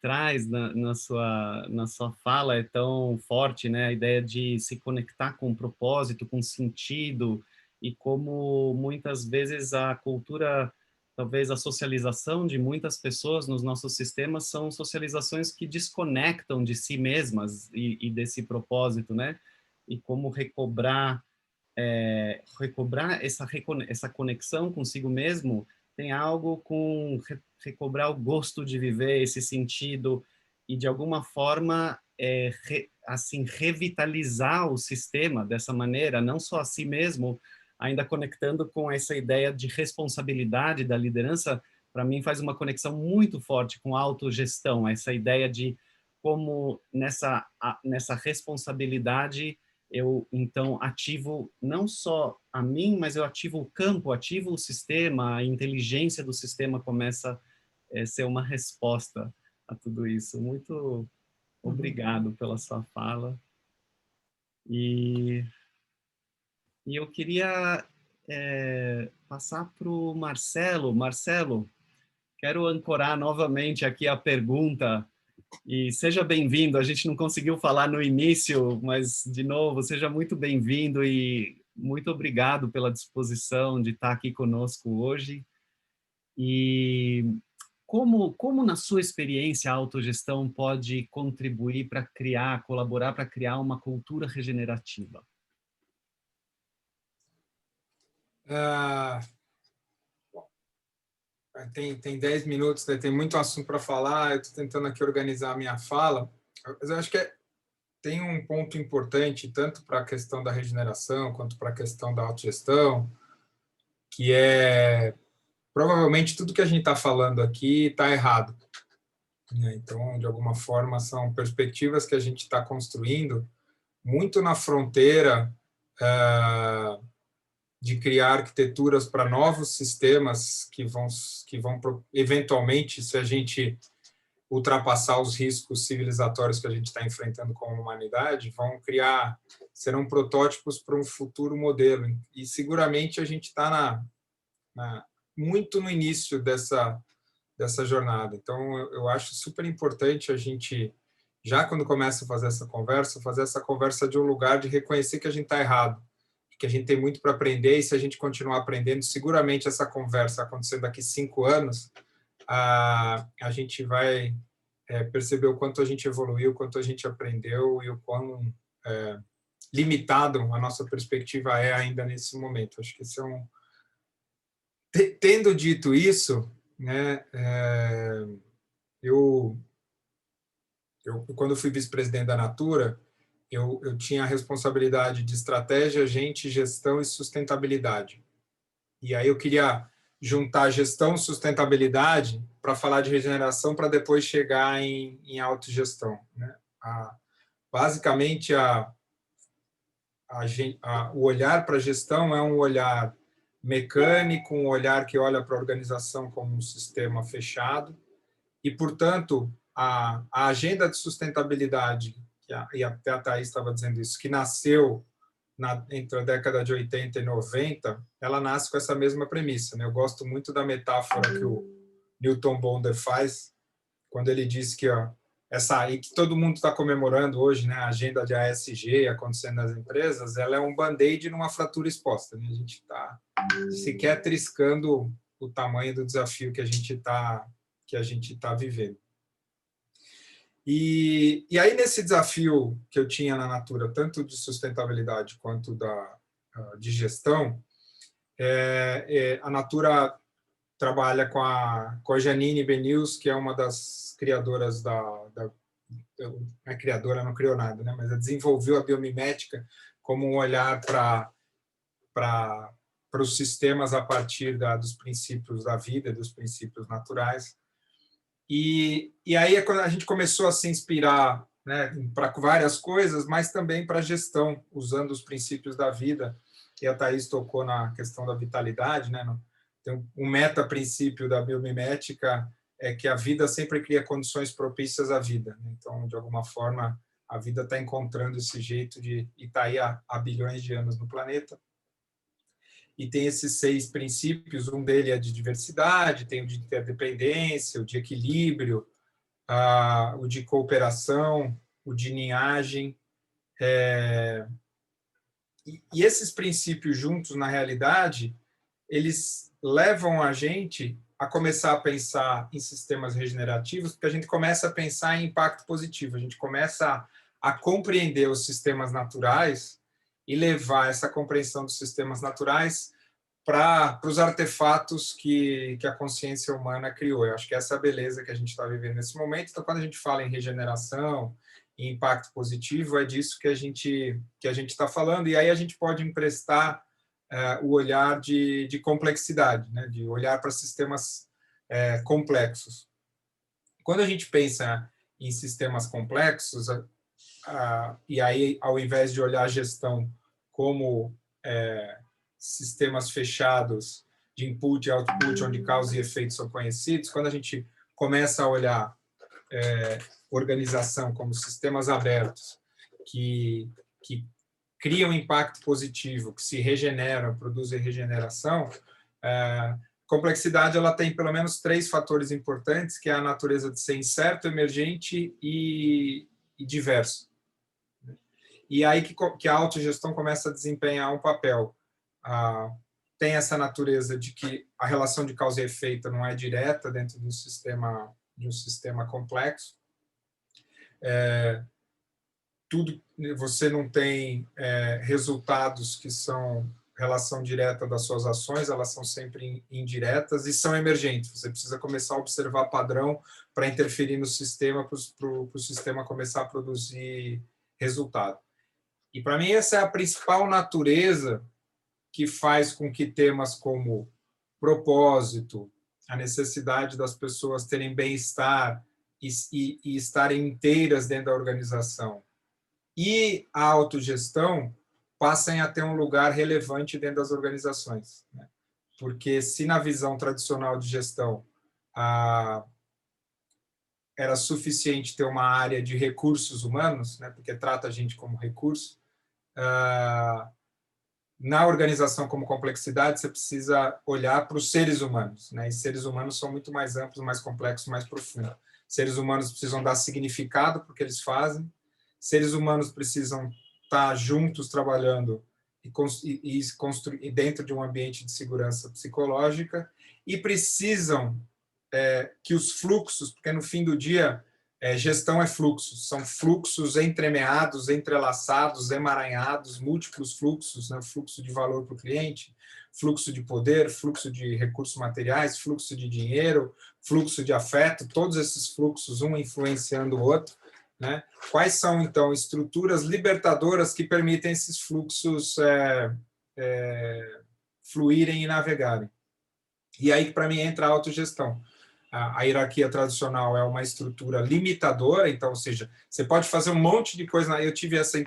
traz na sua fala é tão forte, né? A ideia de se conectar com propósito, com sentido, e como muitas vezes a cultura talvez a socialização de muitas pessoas nos nossos sistemas são socializações que desconectam de si mesmas e desse propósito, né? E como recobrar essa conexão consigo mesmo tem algo com recobrar o gosto de viver, esse sentido, e de alguma forma assim revitalizar o sistema dessa maneira, não só a si mesmo, ainda conectando com essa ideia de responsabilidade da liderança. Para mim faz uma conexão muito forte com a autogestão, essa ideia de como nessa responsabilidade eu, então, ativo não só a mim, mas eu ativo o campo, ativo o sistema, a inteligência do sistema começa a ser uma resposta a tudo isso. Muito obrigado pela sua fala. E eu queria passar para o Marcelo. Marcelo, quero ancorar novamente aqui a pergunta. E seja bem-vindo, a gente não conseguiu falar no início, mas, de novo, seja muito bem-vindo e muito obrigado pela disposição de estar aqui conosco hoje. E como na sua experiência, a autogestão pode contribuir para colaborar para criar uma cultura regenerativa? Tem 10 minutos, né? Tem muito assunto para falar, eu estou tentando aqui organizar a minha fala, mas eu acho que tem um ponto importante, tanto para a questão da regeneração, quanto para a questão da autogestão, que provavelmente tudo que a gente está falando aqui está errado, né? Então, de alguma forma, são perspectivas que a gente está construindo muito na fronteira de criar arquiteturas para novos sistemas que vão eventualmente, se a gente ultrapassar os riscos civilizatórios que a gente está enfrentando como humanidade, serão protótipos para um futuro modelo. E seguramente a gente está muito no início dessa jornada. Então, eu acho super importante a gente, já quando começa a fazer essa conversa de um lugar de reconhecer que a gente está errado, que a gente tem muito para aprender, e se a gente continuar aprendendo, seguramente essa conversa acontecendo daqui 5 anos, a gente vai perceber o quanto a gente evoluiu, o quanto a gente aprendeu e o quão limitado a nossa perspectiva é ainda nesse momento. Acho que isso é Tendo dito isso, né, quando eu fui vice-presidente da Natura, eu tinha a responsabilidade de estratégia, gente, gestão e sustentabilidade. E aí eu queria juntar gestão e sustentabilidade para falar de regeneração, para depois chegar em autogestão, né? Basicamente, o olhar para a gestão é um olhar mecânico, um olhar que olha para a organização como um sistema fechado, e, portanto, a agenda de sustentabilidade, e até a Thaís estava dizendo isso, que nasceu entre a década de 80 e 90, ela nasce com essa mesma premissa, né? Eu gosto muito da metáfora que o Newton Bonder faz, quando ele diz que e que todo mundo está comemorando hoje, né, a agenda de ASG acontecendo nas empresas, ela é um band-aid numa fratura exposta, né? A gente está sequer triscando o tamanho do desafio que a gente está vivendo. E aí, nesse desafio que eu tinha na Natura, tanto de sustentabilidade quanto de gestão, a Natura trabalha com a Janine Benils, que é uma das criadoras não é criadora, não criou nada, né? Mas ela desenvolveu a biomimética como um olhar para os sistemas a partir dos princípios da vida, dos princípios naturais. E aí quando a gente começou a se inspirar, né, para várias coisas, mas também para a gestão, usando os princípios da vida. E a Thaís tocou na questão da vitalidade, né? Tem um meta-princípio da biomimética, é que a vida sempre cria condições propícias à vida. Então, de alguma forma, a vida está encontrando esse jeito e está aí há bilhões de anos no planeta. E tem esses 6 princípios, um deles é de diversidade, tem o de interdependência, o de equilíbrio, o de cooperação, o de linhagem. E esses princípios juntos, na realidade, eles levam a gente a começar a pensar em sistemas regenerativos, porque a gente começa a pensar em impacto positivo, a gente começa a compreender os sistemas naturais e levar essa compreensão dos sistemas naturais para os artefatos que a consciência humana criou. Eu acho que essa é a beleza que a gente está vivendo nesse momento. Então, quando a gente fala em regeneração, em impacto positivo, é disso que a gente está falando, e aí a gente pode emprestar o olhar de complexidade, né? De olhar para sistemas complexos. Quando a gente pensa em sistemas complexos, e aí, ao invés de olhar a gestão como sistemas fechados de input e output, onde causa e efeito são conhecidos, quando a gente começa a olhar organização como sistemas abertos que criam impacto positivo, que se regeneram, produzem regeneração, complexidade ela tem pelo menos 3 fatores importantes, que é a natureza de ser incerto, emergente e diverso. E aí que a autogestão começa a desempenhar um papel. Tem essa natureza de que a relação de causa e efeito não é direta dentro de um sistema complexo. Você não tem resultados que são relação direta das suas ações, elas são sempre indiretas e são emergentes. Você precisa começar a observar padrão para interferir no sistema, para o sistema começar a produzir resultado. E, para mim, essa é a principal natureza que faz com que temas como propósito, a necessidade das pessoas terem bem-estar e estarem inteiras dentro da organização, e a autogestão passem a ter um lugar relevante dentro das organizações, né? Porque se na visão tradicional de gestão era suficiente ter uma área de recursos humanos, né? Porque trata a gente como recurso, na organização como complexidade você precisa olhar para os seres humanos, né? E seres humanos são muito mais amplos, mais complexos, mais profundos. Seres humanos precisam dar significado para o que eles fazem. Seres humanos precisam estar juntos trabalhando e construir dentro de um ambiente de segurança psicológica, e precisam que os fluxos, porque no fim do dia gestão é fluxos, são fluxos entremeados, entrelaçados, emaranhados, múltiplos fluxos, né? Fluxo de valor para o cliente, fluxo de poder, fluxo de recursos materiais, fluxo de dinheiro, fluxo de afeto, todos esses fluxos, um influenciando o outro, né? Quais são, então, estruturas libertadoras que permitem esses fluxos fluírem e navegarem? E aí, para mim, entra a autogestão. A hierarquia tradicional é uma estrutura limitadora, então, ou seja, você pode fazer um monte de coisa. Eu tive essa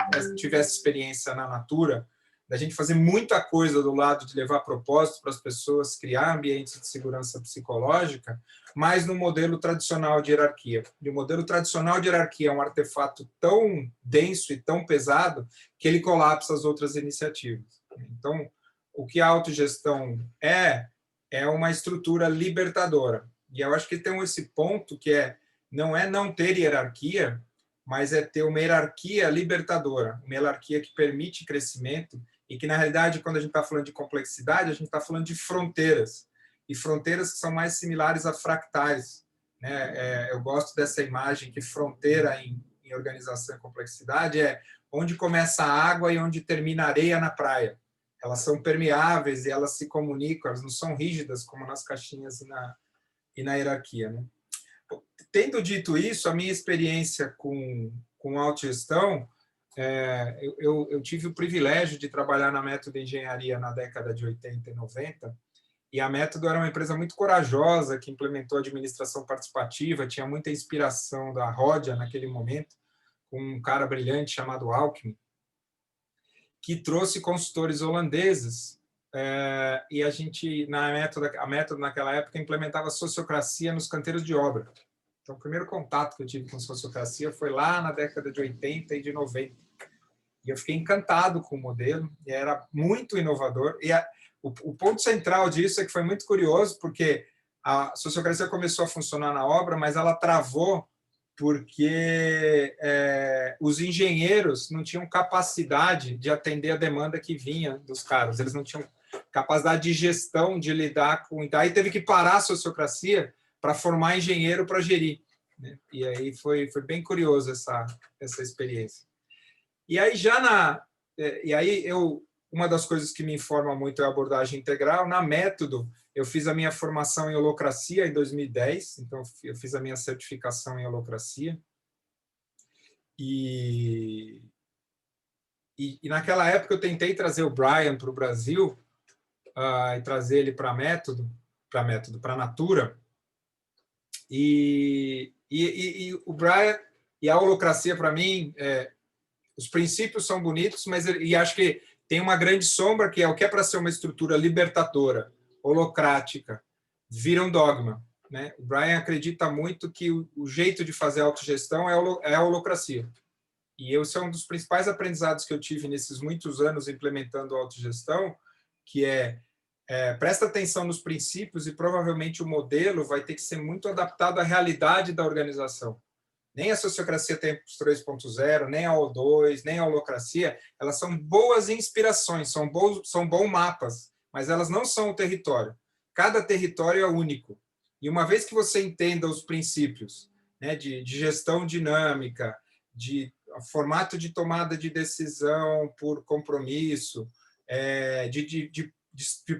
experiência na Natura, da gente fazer muita coisa do lado de levar propósito para as pessoas, criar ambientes de segurança psicológica, mas no modelo tradicional de hierarquia. E o modelo tradicional de hierarquia é um artefato tão denso e tão pesado que ele colapsa as outras iniciativas. Então, o que a autogestão é uma estrutura libertadora. E eu acho que tem esse ponto que não ter hierarquia, mas é ter uma hierarquia libertadora, uma hierarquia que permite crescimento e que, na realidade, quando a gente está falando de complexidade, a gente está falando de fronteiras, e fronteiras que são mais similares a fractais, né? Eu gosto dessa imagem que fronteira em organização e complexidade é onde começa a água e onde termina a areia na praia. Elas são permeáveis e elas se comunicam, elas não são rígidas como nas caixinhas e na hierarquia, né? Tendo dito isso, a minha experiência com autogestão, eu tive o privilégio de trabalhar na Método Engenharia na década de 80 e 90, e a Método era uma empresa muito corajosa, que implementou administração participativa, tinha muita inspiração da Rodia naquele momento, com um cara brilhante chamado Alckmin, que trouxe consultores holandeses, e a gente, a Método naquela época implementava sociocracia nos canteiros de obra. Então, o primeiro contato que eu tive com sociocracia foi lá na década de 80 e de 90. E eu fiquei encantado com o modelo, e era muito inovador. E o ponto central disso é que foi muito curioso, porque a sociocracia começou a funcionar na obra, mas ela travou porque os engenheiros não tinham capacidade de atender a demanda que vinha dos caras. Eles não tinham capacidade de gestão, de lidar com... Aí teve que parar a sociocracia para formar engenheiro para gerir, né? E aí foi bem curioso essa experiência. E aí uma das coisas que me informa muito é a abordagem integral. Na Método, eu fiz a minha formação em holacracia em 2010, então eu fiz a minha certificação em holacracia. E naquela época eu tentei trazer o Brian para o Brasil, e trazer ele para para Natura. E o Brian e a holacracia, para mim, os princípios são bonitos, mas acho que tem uma grande sombra, que é o que é para ser uma estrutura libertadora, holocrática, vira um dogma, né? O Brian acredita muito que o jeito de fazer autogestão é a holacracia. E esse é um dos principais aprendizados que eu tive nesses muitos anos implementando a autogestão, que presta atenção nos princípios e provavelmente o modelo vai ter que ser muito adaptado à realidade da organização. Nem a sociocracia Tempos 3.0, nem a O2, nem a holacracia, elas são boas inspirações, são bons mapas, mas elas não são o território. Cada território é único. E uma vez que você entenda os princípios, né, de gestão dinâmica, de formato de tomada de decisão por compromisso, de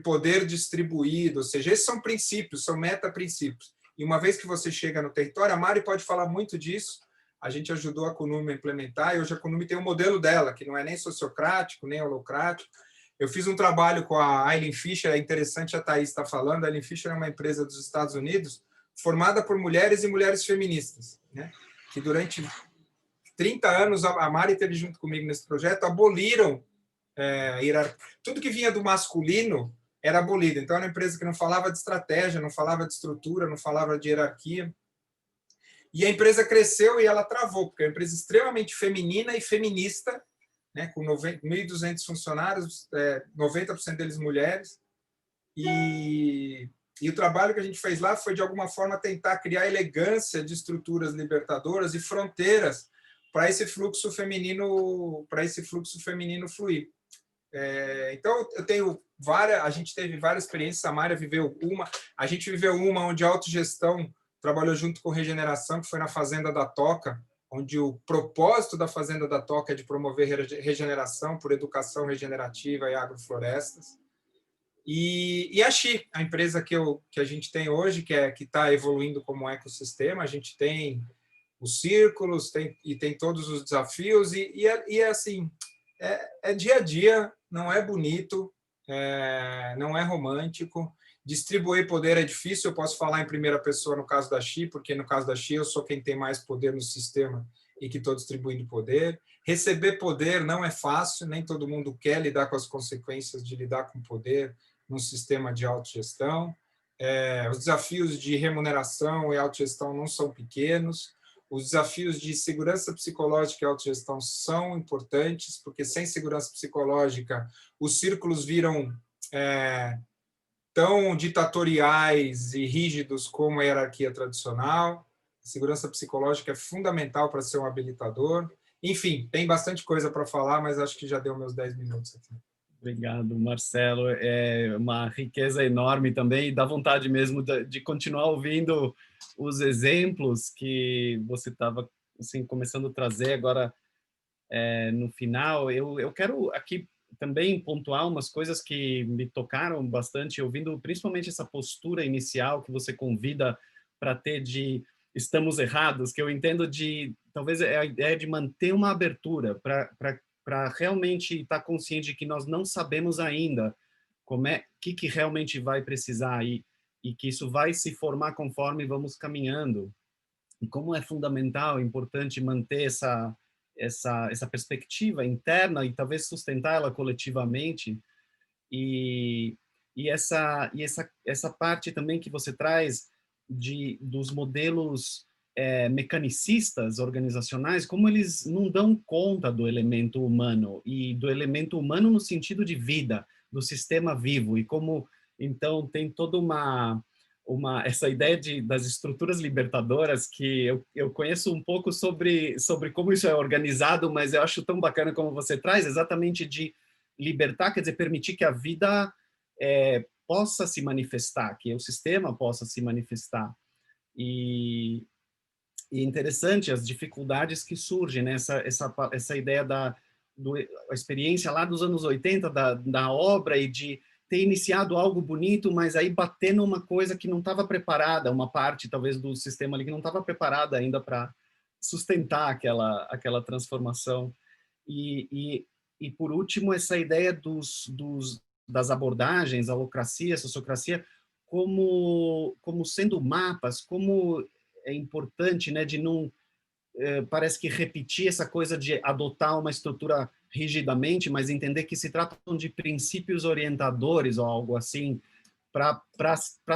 poder distribuído, ou seja, esses são princípios, são meta-princípios. E uma vez que você chega no território, a Mari pode falar muito disso, a gente ajudou a Kunumi a implementar, e hoje a Kunumi tem um modelo dela, que não é nem sociocrático, nem holocrático. Eu fiz um trabalho com a Eileen Fisher, é interessante a Thaís estar falando, a Eileen Fisher é uma empresa dos Estados Unidos, formada por mulheres e mulheres feministas, né? Que durante 30 anos, a Mari esteve junto comigo nesse projeto, aboliram tudo que vinha do masculino era abolido. Então, era uma empresa que não falava de estratégia, não falava de estrutura, não falava de hierarquia. E a empresa cresceu e ela travou, porque é uma empresa extremamente feminina e feminista, né, com 1.200 funcionários, 90% deles mulheres. E o trabalho que a gente fez lá foi, de alguma forma, tentar criar elegância de estruturas libertadoras e fronteiras para esse fluxo feminino fluir. Então, a gente teve várias experiências, a Mária viveu uma, a gente viveu uma onde a autogestão trabalhou junto com regeneração, que foi na Fazenda da Toca, onde o propósito da Fazenda da Toca é de promover regeneração por educação regenerativa e agroflorestas. E a XI, a empresa que a gente tem hoje, que está evoluindo como um ecossistema, a gente tem os círculos, tem todos os desafios, e assim, é dia a dia, não é bonito, não é romântico. Distribuir poder é difícil, eu posso falar em primeira pessoa no caso da XI, porque no caso da XI eu sou quem tem mais poder no sistema e que estou distribuindo poder. Receber poder não é fácil, nem todo mundo quer lidar com as consequências de lidar com poder num sistema de autogestão. Os desafios de remuneração e autogestão não são pequenos. Os desafios de segurança psicológica e autogestão são importantes, porque sem segurança psicológica os círculos viram tão ditatoriais e rígidos como a hierarquia tradicional. A segurança psicológica é fundamental para ser um habilitador. Enfim, tem bastante coisa para falar, mas acho que já deu meus 10 minutos aqui. Obrigado, Marcelo. É uma riqueza enorme também, e dá vontade mesmo de continuar ouvindo os exemplos que você estava assim, começando a trazer agora no final. Eu quero aqui também pontuar umas coisas que me tocaram bastante, ouvindo principalmente essa postura inicial que você convida para ter de estamos errados, que eu entendo talvez é a ideia de manter uma abertura para realmente estar consciente de que nós não sabemos ainda que realmente vai precisar e que isso vai se formar conforme vamos caminhando. E como é fundamental, importante manter essa perspectiva interna e talvez sustentá-la coletivamente. E essa parte também que você traz dos modelos mecanicistas organizacionais, como eles não dão conta do elemento humano, e do elemento humano no sentido de vida, do sistema vivo, e como, então, tem toda essa ideia das estruturas libertadoras, que eu conheço um pouco sobre como isso é organizado, mas eu acho tão bacana como você traz, exatamente de libertar, quer dizer, permitir que a vida possa se manifestar, que o sistema possa se manifestar. E interessante as dificuldades que surgem, né? Essa ideia a experiência lá dos anos 80 da obra e de ter iniciado algo bonito, mas aí bater numa coisa que não estava preparada, uma parte talvez do sistema ali que não estava preparada ainda para sustentar aquela transformação. E por último, essa ideia das abordagens, a holacracia, a sociocracia, como sendo mapas, como é importante, né, de não, parece que repetir essa coisa de adotar uma estrutura rigidamente, mas entender que se tratam de princípios orientadores ou algo assim, para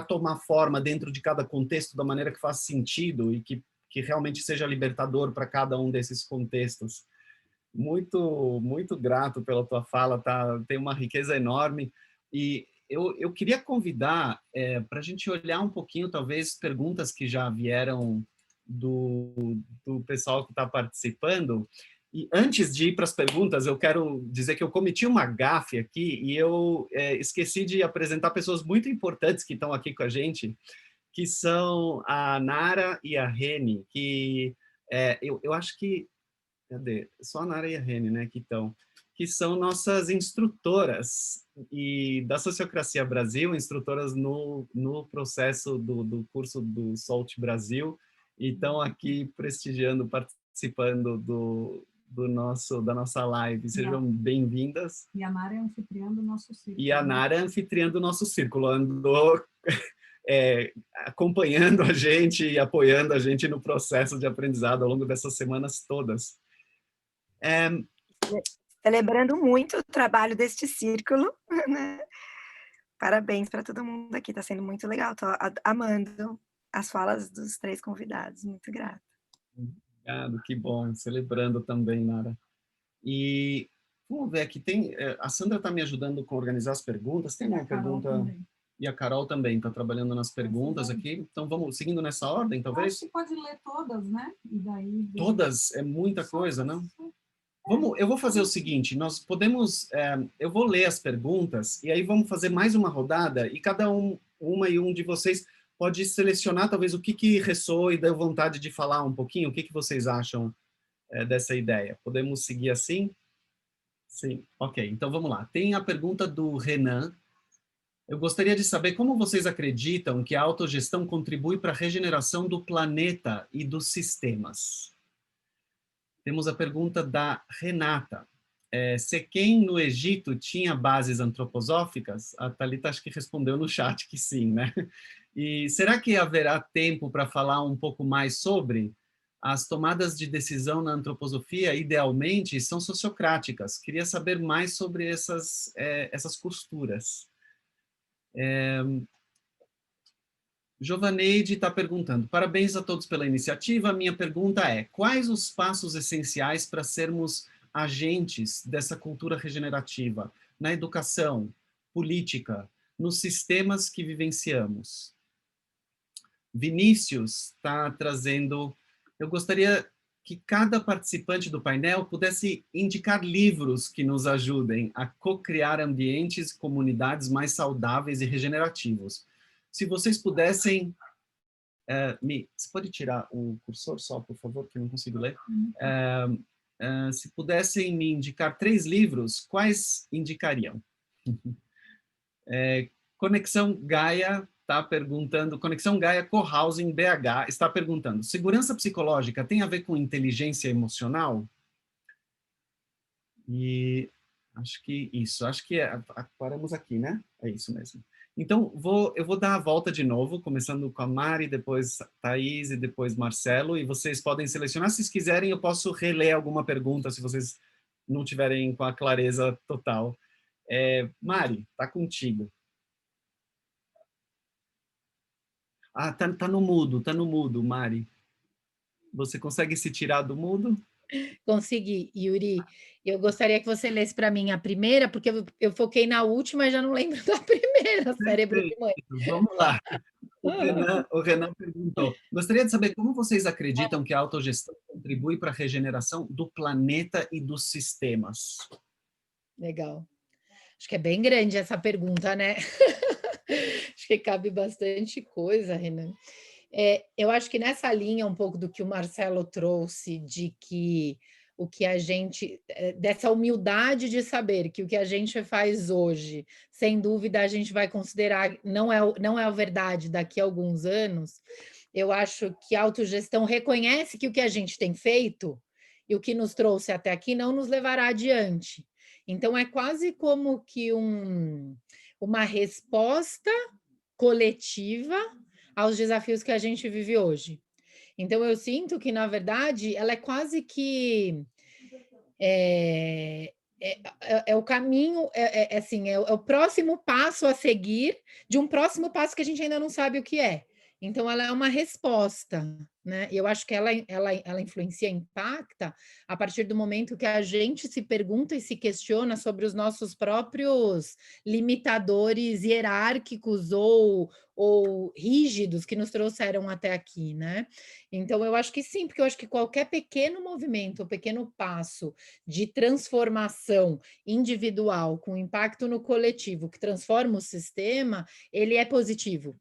tomar forma dentro de cada contexto da maneira que faz sentido e que realmente seja libertador para cada um desses contextos. Muito, muito grato pela tua fala, tem uma riqueza enorme. E eu queria convidar para a gente olhar um pouquinho, talvez, perguntas que já vieram do pessoal que está participando. E antes de ir para as perguntas, eu quero dizer que eu cometi uma gafe aqui e eu esqueci de apresentar pessoas muito importantes que estão aqui com a gente, que são a Nara e a Reni, que eu acho que... Cadê? Só a Nara e a Reni, né, que são nossas instrutoras e da Sociocracia Brasil, instrutoras no processo do curso do SOLT Brasil, e estão aqui prestigiando, participando da nossa live. Sejam bem-vindas. E a Nara é anfitriã do nosso círculo. E a Nara é anfitriã do nosso círculo, andou acompanhando a gente e apoiando a gente no processo de aprendizado ao longo dessas semanas todas. Celebrando muito o trabalho deste círculo, né? Parabéns para todo mundo aqui, está sendo muito legal, estou amando as falas dos 3 convidados, muito grata. Obrigado, que bom, celebrando também, Nara. E vamos ver aqui, a Sandra está me ajudando com organizar as perguntas, tem uma pergunta... Também. E a Carol também está trabalhando nas perguntas aqui, então vamos seguindo nessa ordem, talvez? Acho que pode ler todas, né? E daí... Todas? É muita coisa, não? Eu vou fazer o seguinte, nós podemos, eu vou ler as perguntas e aí vamos fazer mais uma rodada e cada uma e um de vocês pode selecionar talvez o que ressoa e deu vontade de falar um pouquinho, o que vocês acham dessa ideia. Podemos seguir assim? Sim, ok, então vamos lá. Tem a pergunta do Renan. Eu gostaria de saber como vocês acreditam que a autogestão contribui para a regeneração do planeta e dos sistemas. Temos a pergunta da Renata. Sequem no Egito tinha bases antroposóficas? A Thalita acho que respondeu no chat que sim, né? E será que haverá tempo para falar um pouco mais sobre? As tomadas de decisão na antroposofia, idealmente, são sociocráticas. Queria saber mais sobre essas costuras. Giovaneide está perguntando, parabéns a todos pela iniciativa, minha pergunta é, quais os passos essenciais para sermos agentes dessa cultura regenerativa, na educação, política, nos sistemas que vivenciamos? Vinícius está trazendo, eu gostaria que cada participante do painel pudesse indicar livros que nos ajudem a co-criar ambientes e comunidades mais saudáveis e regenerativos. Se vocês pudessem... você pode tirar o cursor só, por favor, que eu não consigo ler? Se pudessem me indicar 3 livros, quais indicariam? Conexão Gaia está perguntando, Conexão Gaia Cohousing BH está perguntando, segurança psicológica tem a ver com inteligência emocional? E acho que isso, acho que paramos aqui, né? É isso mesmo. Então, eu vou dar a volta de novo, começando com a Mari, depois Thaís e depois Marcelo, e vocês podem selecionar. Se quiserem, eu posso reler alguma pergunta, se vocês não tiverem com a clareza total. Mari, está contigo. Tá no mudo, Mari. Você consegue se tirar do mudo? Consegui, Yuri. Eu gostaria que você lesse para mim a primeira, porque eu foquei na última e já não lembro da primeira, cérebro de mãe. Vamos lá. O Renan perguntou, gostaria de saber como vocês acreditam que a autogestão contribui para a regeneração do planeta e dos sistemas? Legal. Acho que é bem grande essa pergunta, né? Acho que cabe bastante coisa, Renan. Eu acho que nessa linha um pouco do que o Marcelo trouxe, de que o que a gente, dessa humildade de saber que o que a gente faz hoje, sem dúvida a gente vai considerar, não é a verdade daqui a alguns anos. Eu acho que a autogestão reconhece que o que a gente tem feito e o que nos trouxe até aqui não nos levará adiante. Então, é quase como que uma resposta coletiva aos desafios que a gente vive hoje. Então, eu sinto que, na verdade, ela é quase que o caminho, assim, é o próximo passo a seguir de um próximo passo que a gente ainda não sabe o que é. Então, ela é uma resposta, né? Eu acho que ela influencia, impacta a partir do momento que a gente se pergunta e se questiona sobre os nossos próprios limitadores hierárquicos ou rígidos que nos trouxeram até aqui, né? Então, eu acho que sim, porque eu acho que qualquer pequeno movimento, pequeno passo de transformação individual com impacto no coletivo, que transforma o sistema, ele é positivo.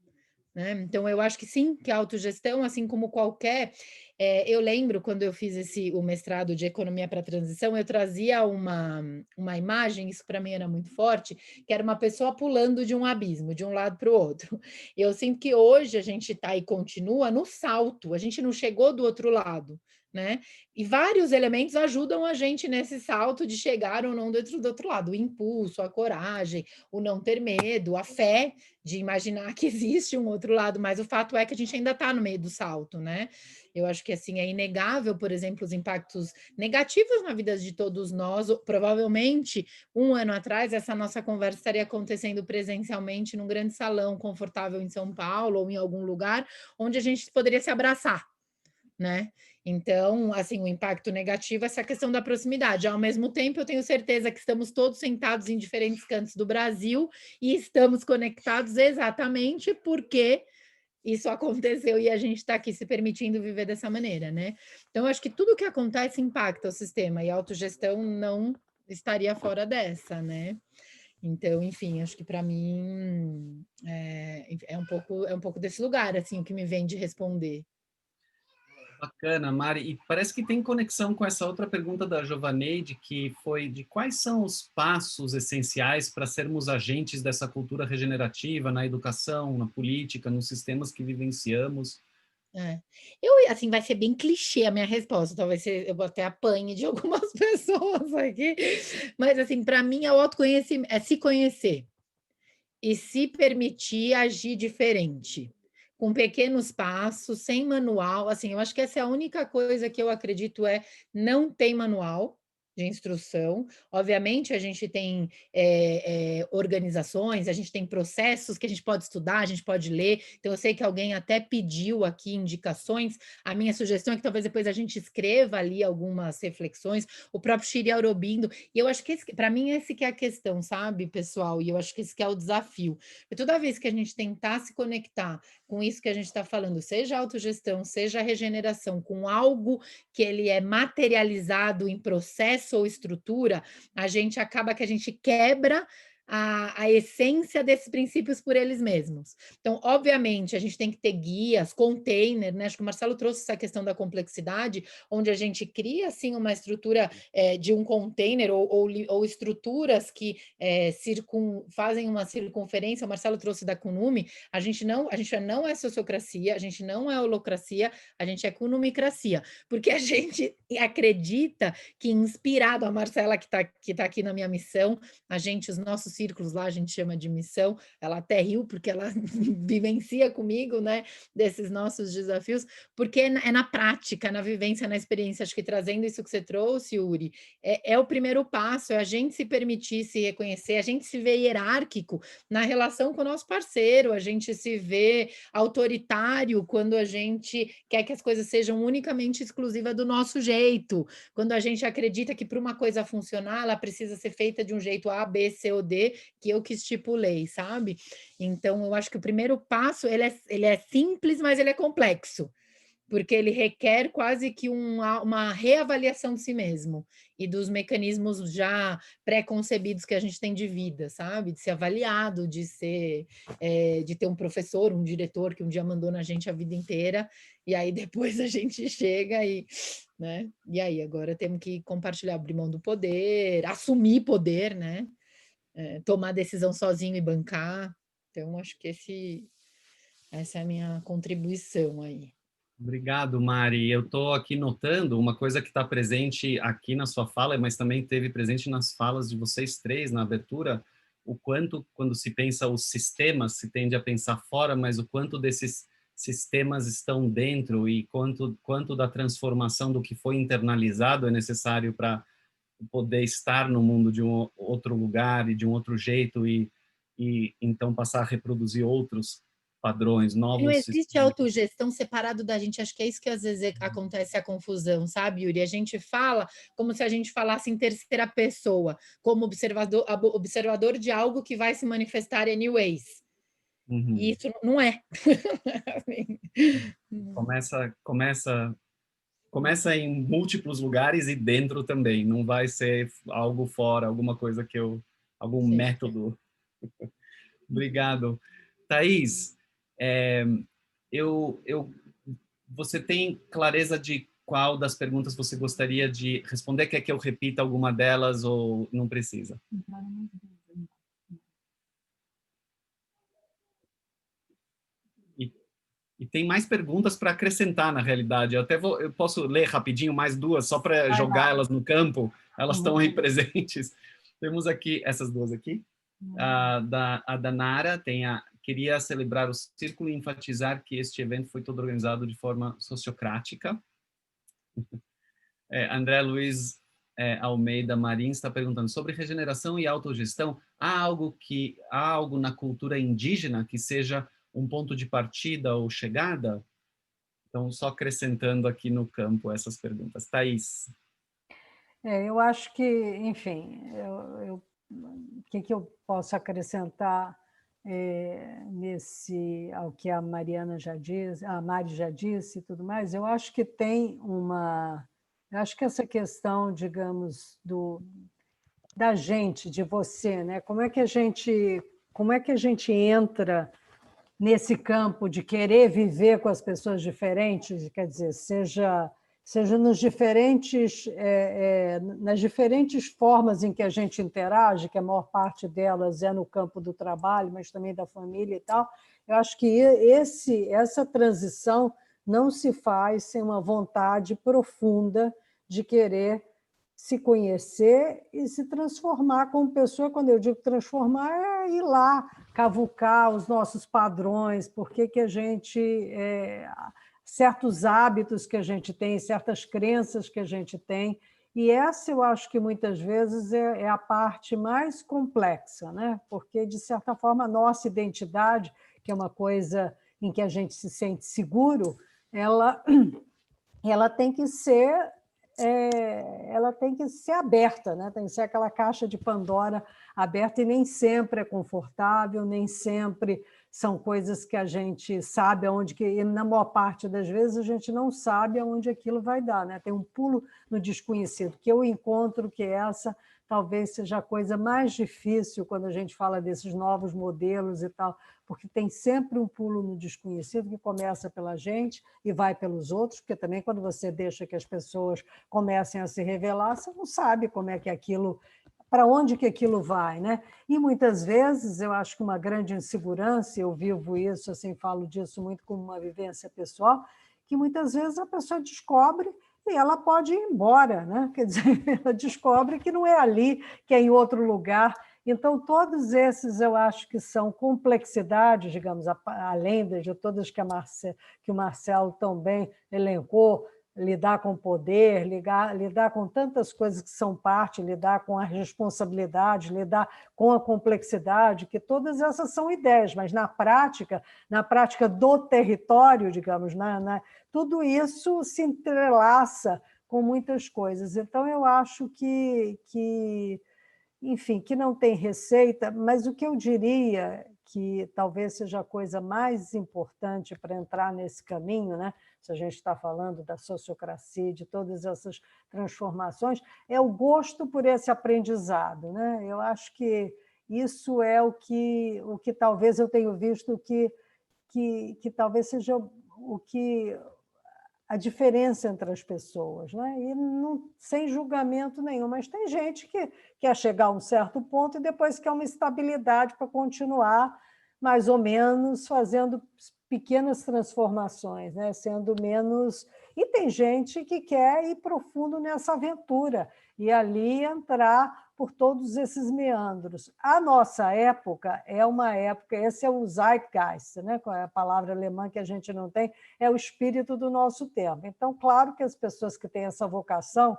Né? Então, eu acho que sim, que a autogestão, assim como qualquer... eu lembro, quando eu fiz o mestrado de Economia para a Transição, eu trazia uma imagem, isso para mim era muito forte, que era uma pessoa pulando de um abismo, de um lado para o outro. Eu sinto que hoje a gente está e continua no salto, a gente não chegou do outro lado, né? E vários elementos ajudam a gente nesse salto de chegar ou não do outro lado. O impulso, a coragem, o não ter medo, a fé de imaginar que existe um outro lado, mas o fato é que a gente ainda está no meio do salto, né? Eu acho que, assim, é inegável, por exemplo, os impactos negativos na vida de todos nós. Provavelmente, um ano atrás, essa nossa conversa estaria acontecendo presencialmente num grande salão confortável em São Paulo ou em algum lugar onde a gente poderia se abraçar, né? Então, assim, o impacto negativo é essa questão da proximidade. Ao mesmo tempo, eu tenho certeza que estamos todos sentados em diferentes cantos do Brasil e estamos conectados exatamente porque isso aconteceu e a gente está aqui se permitindo viver dessa maneira, né? Então, eu acho que tudo que acontece impacta o sistema e a autogestão não estaria fora dessa, né? Então, enfim, acho que para mim é um pouco desse lugar, assim, o que me vem de responder. Bacana, Mari. E parece que tem conexão com essa outra pergunta da Giovaneide, que foi de quais são os passos essenciais para sermos agentes dessa cultura regenerativa na educação, na política, nos sistemas que vivenciamos. Assim, vai ser bem clichê a minha resposta, talvez eu até apanhe de algumas pessoas aqui, mas, assim, para mim, o autoconhecimento é se conhecer e se permitir agir diferente, com pequenos passos, sem manual. Assim, eu acho que essa é a única coisa que eu acredito não tem manual de instrução. Obviamente, a gente tem organizações, a gente tem processos que a gente pode estudar, a gente pode ler. Então, eu sei que alguém até pediu aqui indicações. A minha sugestão é que talvez depois a gente escreva ali algumas reflexões. O próprio Shiri Aurobindo. E eu acho que, para mim, esse que é a questão, sabe, pessoal? E eu acho que esse que é o desafio. E toda vez que a gente tentar se conectar com isso que a gente está falando, seja autogestão, seja regeneração, com algo que ele é materializado em processo ou estrutura, a gente acaba que a gente quebra a essência desses princípios por eles mesmos. Então, obviamente, a gente tem que ter guias, container, né? Acho que o Marcelo trouxe essa questão da complexidade, onde a gente cria, assim, uma estrutura de um container ou estruturas que fazem uma circunferência. O Marcelo trouxe da Kunumi. A gente não é sociocracia, a gente não é holocracia, a gente é kunumicracia, porque a gente acredita que, inspirado, a Marcela que tá aqui na minha missão, os nossos círculos lá, a gente chama de missão, ela até riu, porque ela vivencia comigo, né, desses nossos desafios, porque é na prática, na vivência, na experiência. Acho que trazendo isso que você trouxe, Yuri, é o primeiro passo, é a gente se permitir se reconhecer, a gente se vê hierárquico na relação com o nosso parceiro, a gente se vê autoritário quando a gente quer que as coisas sejam unicamente exclusivas do nosso jeito, quando a gente acredita que para uma coisa funcionar, ela precisa ser feita de um jeito A, B, C ou D, que eu que estipulei, sabe? Então, eu acho que o primeiro passo, ele é simples, mas ele é complexo, porque ele requer quase que uma reavaliação de si mesmo e dos mecanismos já pré-concebidos que a gente tem de vida, sabe? De ser avaliado, de ter um professor, um diretor que um dia mandou na gente a vida inteira, e aí depois a gente chega e, né? E aí, agora temos que compartilhar, abrir mão do poder, assumir poder, né? Tomar decisão sozinho e bancar. Então, acho que essa é a minha contribuição aí. Obrigado, Mari. Eu estou aqui notando uma coisa que está presente aqui na sua fala, mas também esteve presente nas falas de vocês três na abertura, o quanto, quando se pensa os sistemas, se tende a pensar fora, mas o quanto desses sistemas estão dentro e quanto da transformação do que foi internalizado é necessário para poder estar no mundo de um outro lugar e de um outro jeito e então passar a reproduzir outros padrões, novos Não existe sistemas. autogestão separado da gente, acho que é isso que às vezes acontece a confusão, sabe, Yuri? A gente fala como se a gente falasse em terceira pessoa, como observador de algo que vai se manifestar anyways. Uhum. E isso não é. Começa em múltiplos lugares e dentro também, não vai ser algo fora, alguma coisa algum Sim. método. Obrigado. Thaís, você tem clareza de qual das perguntas você gostaria de responder? Quer que eu repita alguma delas ou não precisa? E tem mais perguntas para acrescentar, na realidade. Eu posso ler rapidinho mais duas, só para jogar elas no campo. Elas estão aí presentes. Temos aqui, essas duas aqui. A da Nara queria celebrar o círculo e enfatizar que este evento foi todo organizado de forma sociocrática. André Luiz Almeida Marins está perguntando sobre regeneração e autogestão. Há algo na cultura indígena que seja um ponto de partida ou chegada? Então, só acrescentando aqui no campo essas perguntas. Thaís. Eu acho que, enfim, o que eu posso acrescentar ao que a Mariana já disse, a Mari já disse e tudo mais? Eu acho que eu acho que essa questão, digamos, da gente, de você, né? Como é que a gente entra nesse campo de querer viver com as pessoas diferentes, quer dizer, seja nas diferentes formas em que a gente interage, que a maior parte delas é no campo do trabalho, mas também da família e tal. Eu acho que essa transição não se faz sem uma vontade profunda de querer se conhecer e se transformar como pessoa. Quando eu digo transformar, é ir lá, cavucar os nossos padrões, porque que a gente... certos hábitos que a gente tem, certas crenças que a gente tem, e essa eu acho que muitas vezes é a parte mais complexa, né? Porque, de certa forma, a nossa identidade, que é uma coisa em que a gente se sente seguro, ela tem que ser aberta, né? Tem que ser aquela caixa de Pandora aberta, e nem sempre é confortável, nem sempre são coisas que a gente sabe aonde e na maior parte das vezes a gente não sabe aonde aquilo vai dar, né? Tem um pulo no desconhecido, que eu encontro que essa talvez seja a coisa mais difícil quando a gente fala desses novos modelos e tal, porque tem sempre um pulo no desconhecido que começa pela gente e vai pelos outros, porque também quando você deixa que as pessoas comecem a se revelar, você não sabe como é que aquilo, para onde que aquilo vai, né? E muitas vezes eu acho que uma grande insegurança, eu vivo isso, assim, falo disso muito como uma vivência pessoal, que muitas vezes a pessoa descobre e ela pode ir embora, né? Quer dizer, ela descobre que não é ali, que é em outro lugar. Então, todos esses eu acho que são complexidades, digamos, além de todas que o Marcelo também elencou, lidar com o poder, lidar com tantas coisas que são parte, lidar com a responsabilidade, lidar com a complexidade, que todas essas são ideias, mas na prática do território, digamos, tudo isso se entrelaça com muitas coisas. Então, eu acho que enfim, que não tem receita, mas o que eu diria que talvez seja a coisa mais importante para entrar nesse caminho, né? Se a gente está falando da sociocracia, de todas essas transformações, é o gosto por esse aprendizado, né? Eu acho que isso é o que talvez eu tenho visto que talvez seja o que a diferença entre as pessoas, né? E não, sem julgamento nenhum, mas tem gente que quer chegar a um certo ponto e depois quer uma estabilidade para continuar mais ou menos fazendo pequenas transformações, né? Sendo menos... E tem gente que quer ir profundo nessa aventura e ali entrar por todos esses meandros. A nossa época é uma época, esse é o Zeitgeist, né? A palavra alemã que a gente não tem, é o espírito do nosso tempo. Então, claro que as pessoas que têm essa vocação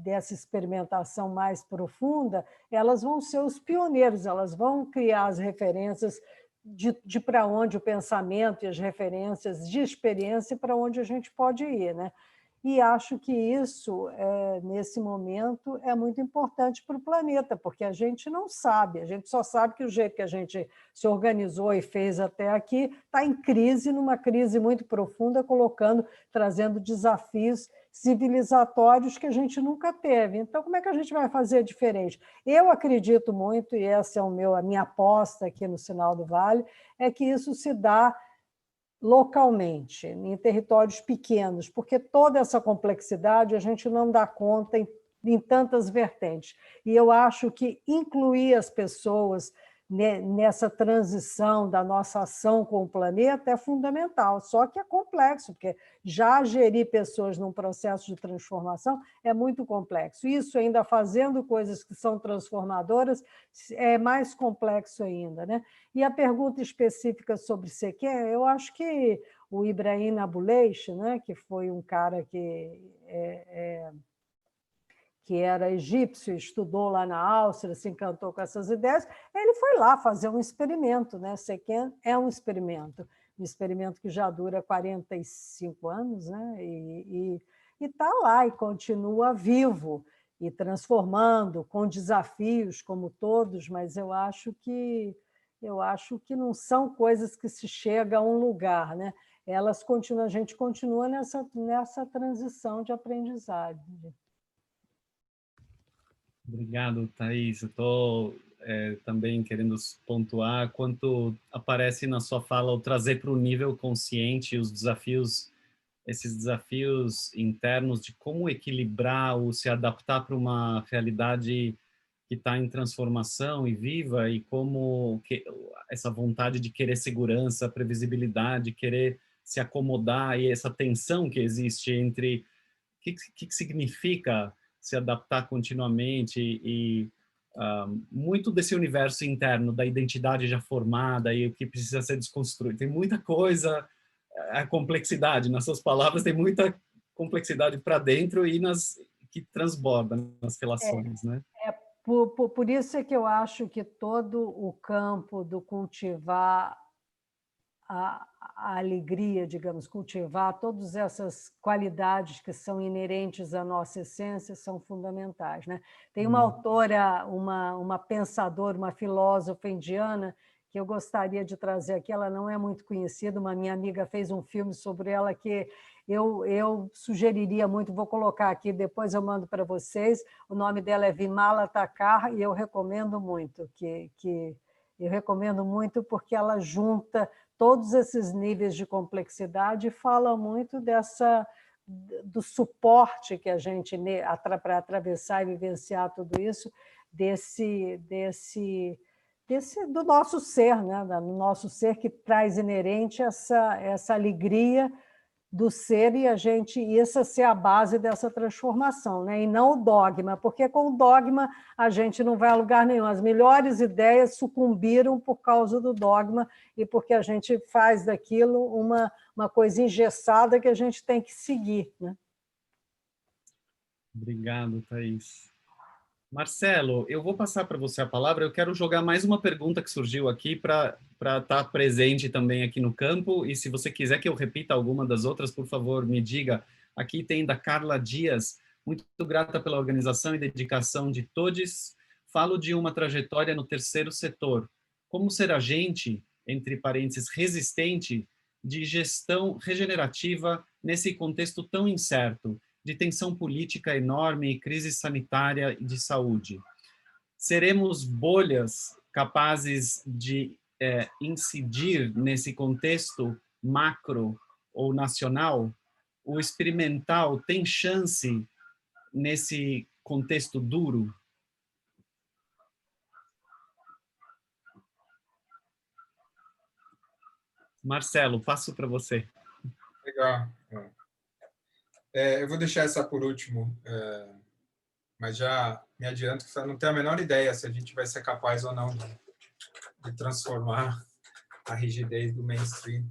dessa experimentação mais profunda, elas vão ser os pioneiros, elas vão criar as referências de para onde o pensamento e as referências de experiência para onde a gente pode ir, né? E acho que isso, nesse momento, é muito importante para o planeta, porque a gente não sabe, a gente só sabe que o jeito que a gente se organizou e fez até aqui está em crise, numa crise muito profunda, trazendo desafios civilizatórios que a gente nunca teve. Então, como é que a gente vai fazer diferente? Eu acredito muito, e essa é a minha aposta aqui no Sinal do Vale, é que isso se dá localmente, em territórios pequenos, porque toda essa complexidade a gente não dá conta em tantas vertentes. E eu acho que incluir as pessoas nessa transição da nossa ação com o planeta é fundamental, só que é complexo, porque já gerir pessoas num processo de transformação é muito complexo. Isso ainda fazendo coisas que são transformadoras é mais complexo ainda, né? E a pergunta específica sobre Sequer, eu acho que o Ibrahim Abuleish, né, que foi um cara que era egípcio, estudou lá na Áustria, se encantou com essas ideias, ele foi lá fazer um experimento, né? Sequer é um experimento que já dura 45 anos, né? E está lá e continua vivo e transformando, com desafios como todos, mas eu acho que não são coisas que se chega a um lugar, né? Elas continuam, a gente continua nessa transição de aprendizagem. Obrigado, Thaís. Eu estou também querendo pontuar quanto aparece na sua fala o trazer para o nível consciente os desafios, esses desafios internos de como equilibrar ou se adaptar para uma realidade que está em transformação e viva, e como essa vontade de querer segurança, previsibilidade, querer se acomodar, e essa tensão que existe entre o que significa se adaptar continuamente e muito desse universo interno da identidade já formada e o que precisa ser desconstruído. Tem muita coisa, a complexidade, nas suas palavras, tem muita complexidade para dentro e que transborda nas relações, né? Por isso é que eu acho que todo o campo do cultivar a alegria, digamos, cultivar todas essas qualidades que são inerentes à nossa essência são fundamentais, né? Tem uma autora, uma pensadora, uma filósofa indiana que eu gostaria de trazer aqui, ela não é muito conhecida, uma minha amiga fez um filme sobre ela que eu sugeriria muito, vou colocar aqui, depois eu mando para vocês, o nome dela é Vimala Thakar, e eu recomendo muito, eu recomendo muito porque ela junta todos esses níveis de complexidade e fala muito do suporte que a gente, para atravessar e vivenciar tudo isso, do nosso ser, né? Do nosso ser que traz inerente essa alegria do ser e essa ser a base dessa transformação, né? E não o dogma, porque com o dogma a gente não vai a lugar nenhum. As melhores ideias sucumbiram por causa do dogma e porque a gente faz daquilo uma coisa engessada que a gente tem que seguir, né? Obrigado, Thaís. Marcelo, eu vou passar para você a palavra. Eu quero jogar mais uma pergunta que surgiu aqui para estar presente também aqui no campo. E se você quiser que eu repita alguma das outras, por favor, me diga. Aqui tem da Carla Dias. Muito grata pela organização e dedicação de todos. Falo de uma trajetória no terceiro setor. Como ser agente, entre parênteses, resistente, de gestão regenerativa nesse contexto tão incerto, de tensão política enorme e crise sanitária e de saúde. Seremos bolhas capazes de incidir nesse contexto macro ou nacional? O experimental tem chance nesse contexto duro? Marcelo, passo para você. Legal. Eu vou deixar essa por último, mas já me adianto que não tenho a menor ideia se a gente vai ser capaz ou não de transformar a rigidez do mainstream,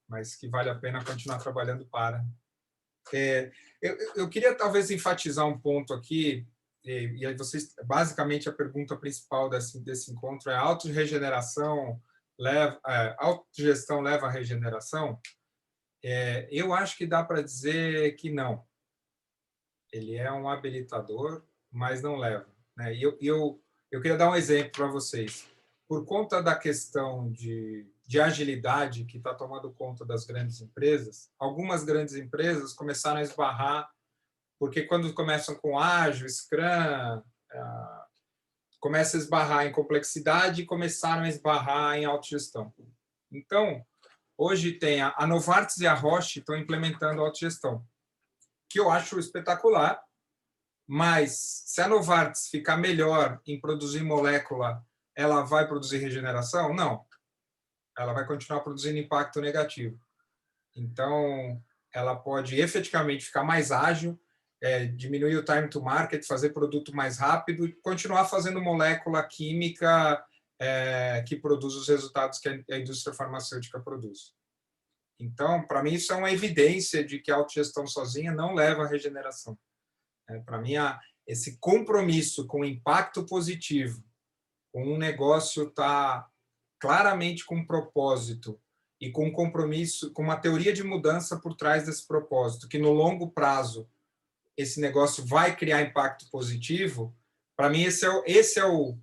mas que vale a pena continuar trabalhando para. Eu queria talvez enfatizar um ponto aqui, e aí vocês, basicamente a pergunta principal desse encontro é: a autorregeneração autogestão leva à regeneração? Eu acho que dá para dizer que não. Ele é um habilitador, mas não leva, né? Eu queria dar um exemplo para vocês. Por conta da questão de agilidade que está tomando conta das grandes empresas, algumas grandes empresas começaram a esbarrar, porque quando começam com ágil, Scrum, começa a esbarrar em complexidade e começaram a esbarrar em autogestão. Então, hoje tem a Novartis e a Roche estão implementando a autogestão, que eu acho espetacular, mas se a Novartis ficar melhor em produzir molécula, ela vai produzir regeneração? Não. Ela vai continuar produzindo impacto negativo. Então, ela pode efetivamente ficar mais ágil, diminuir o time to market, fazer produto mais rápido e continuar fazendo molécula química que produz os resultados que a indústria farmacêutica produz. Então, para mim, isso é uma evidência de que a autogestão sozinha não leva à regeneração. Para mim, esse compromisso com impacto positivo, com um negócio tá claramente com um propósito e com um compromisso, com uma teoria de mudança por trás desse propósito, que no longo prazo esse negócio vai criar impacto positivo, para mim esse é o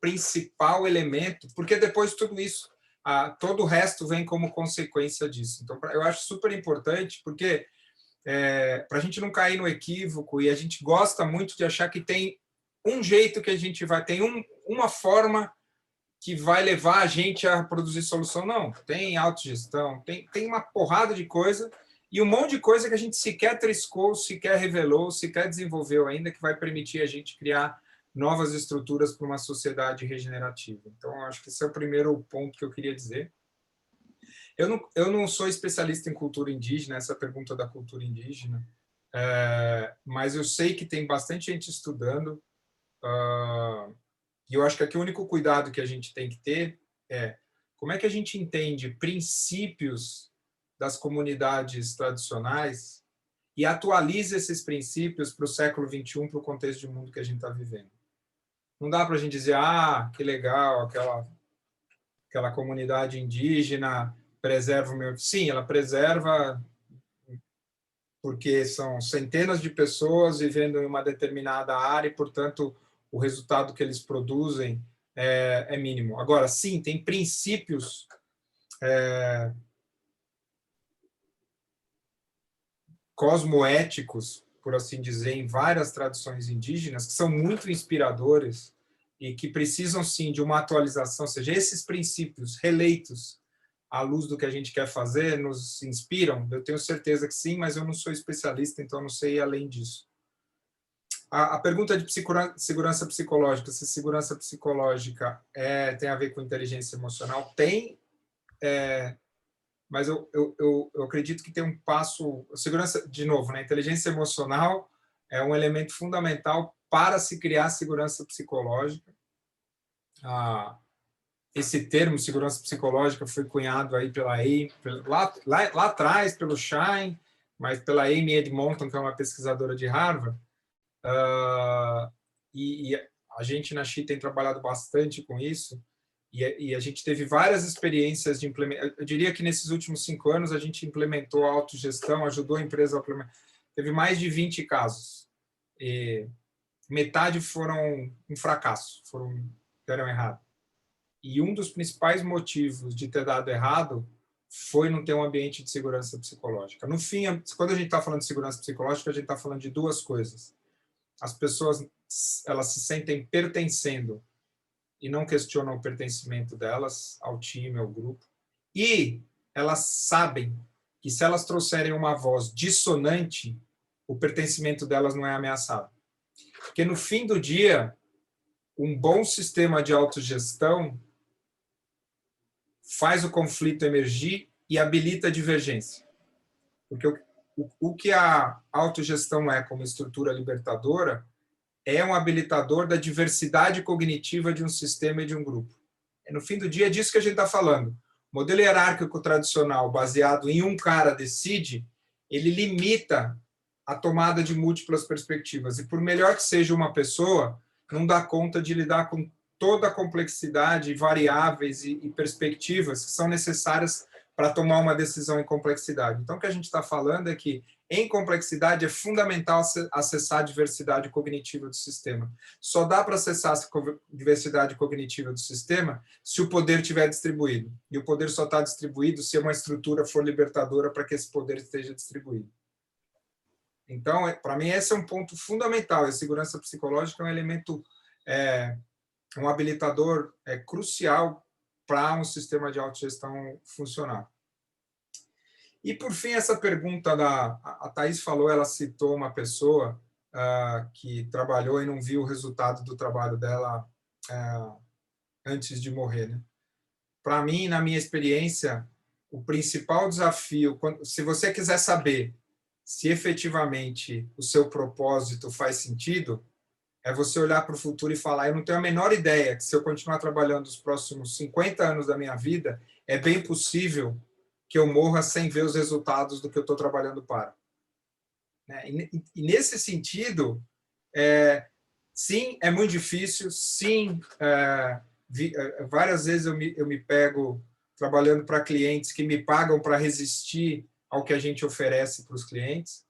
principal elemento, porque depois de tudo isso, todo o resto vem como consequência disso. Então, eu acho super importante, porque para a gente não cair no equívoco, e a gente gosta muito de achar que tem um jeito que a gente vai, tem uma forma que vai levar a gente a produzir solução. Não, tem autogestão, tem uma porrada de coisa e um monte de coisa que a gente sequer triscou, sequer revelou, sequer desenvolveu ainda, que vai permitir a gente criar novas estruturas para uma sociedade regenerativa. Então, acho que esse é o primeiro ponto que eu queria dizer. Eu não sou especialista em cultura indígena, essa pergunta da cultura indígena, mas eu sei que tem bastante gente estudando, e eu acho que aqui o único cuidado que a gente tem que ter é como é que a gente entende princípios das comunidades tradicionais e atualiza esses princípios para o século XXI, para o contexto de mundo que a gente está vivendo. Não dá para a gente dizer, que legal, aquela comunidade indígena preserva o meio... Sim, ela preserva porque são centenas de pessoas vivendo em uma determinada área e, portanto, o resultado que eles produzem é mínimo. Agora, sim, tem princípios cosmoéticos, por assim dizer, em várias tradições indígenas, que são muito inspiradores e que precisam, sim, de uma atualização, ou seja, esses princípios releitos à luz do que a gente quer fazer nos inspiram? Eu tenho certeza que sim, mas eu não sou especialista, então não sei ir além disso. A pergunta de segurança psicológica, se segurança psicológica tem a ver com inteligência emocional, tem, mas eu acredito que tem um passo... Segurança, de novo, né? Inteligência emocional é um elemento fundamental para se criar segurança psicológica. Esse termo, segurança psicológica, foi cunhado aí pela Amy, lá atrás, pelo Schein, mas pela Amy Edmonton, que é uma pesquisadora de Harvard. E a gente na XI tem trabalhado bastante com isso, e a gente teve várias experiências de implementação. Eu diria que nesses últimos 5 anos a gente implementou a autogestão, ajudou a empresa a implementar. teve mais de 20 casos. E metade foram um fracasso, deram errado. E um dos principais motivos de ter dado errado foi não ter um ambiente de segurança psicológica. No fim, quando a gente está falando de segurança psicológica, a gente está falando de duas coisas. As pessoas, elas se sentem pertencendo e não questionam o pertencimento delas ao time, ao grupo. E elas sabem que se elas trouxerem uma voz dissonante, o pertencimento delas não é ameaçado. Porque no fim do dia, um bom sistema de autogestão faz o conflito emergir e habilita a divergência. Porque o que a autogestão é como estrutura libertadora é um habilitador da diversidade cognitiva de um sistema e de um grupo. No fim do dia, é disso que a gente está falando. O modelo hierárquico tradicional, baseado em um cara decide, ele limita a tomada de múltiplas perspectivas. E por melhor que seja uma pessoa, não dá conta de lidar com toda a complexidade, variáveis e perspectivas que são necessárias para tomar uma decisão em complexidade. Então, o que a gente está falando é que, em complexidade, é fundamental acessar a diversidade cognitiva do sistema. Só dá para acessar essa diversidade cognitiva do sistema se o poder estiver distribuído. E o poder só está distribuído se uma estrutura for libertadora para que esse poder esteja distribuído. Então, para mim, esse é um ponto fundamental. A segurança psicológica é um elemento, um habilitador crucial para um sistema de autogestão funcionar. E, por fim, essa pergunta a Thaís falou, ela citou uma pessoa que trabalhou e não viu o resultado do trabalho dela antes de morrer, né? Para mim, na minha experiência, o principal desafio, se você quiser saber se efetivamente o seu propósito faz sentido, é você olhar para o futuro e falar, eu não tenho a menor ideia que se eu continuar trabalhando os próximos 50 anos da minha vida, é bem possível que eu morra sem ver os resultados do que eu estou trabalhando para. E nesse sentido, sim, é muito difícil, sim, várias vezes eu me pego trabalhando para clientes que me pagam para resistir ao que a gente oferece para os clientes.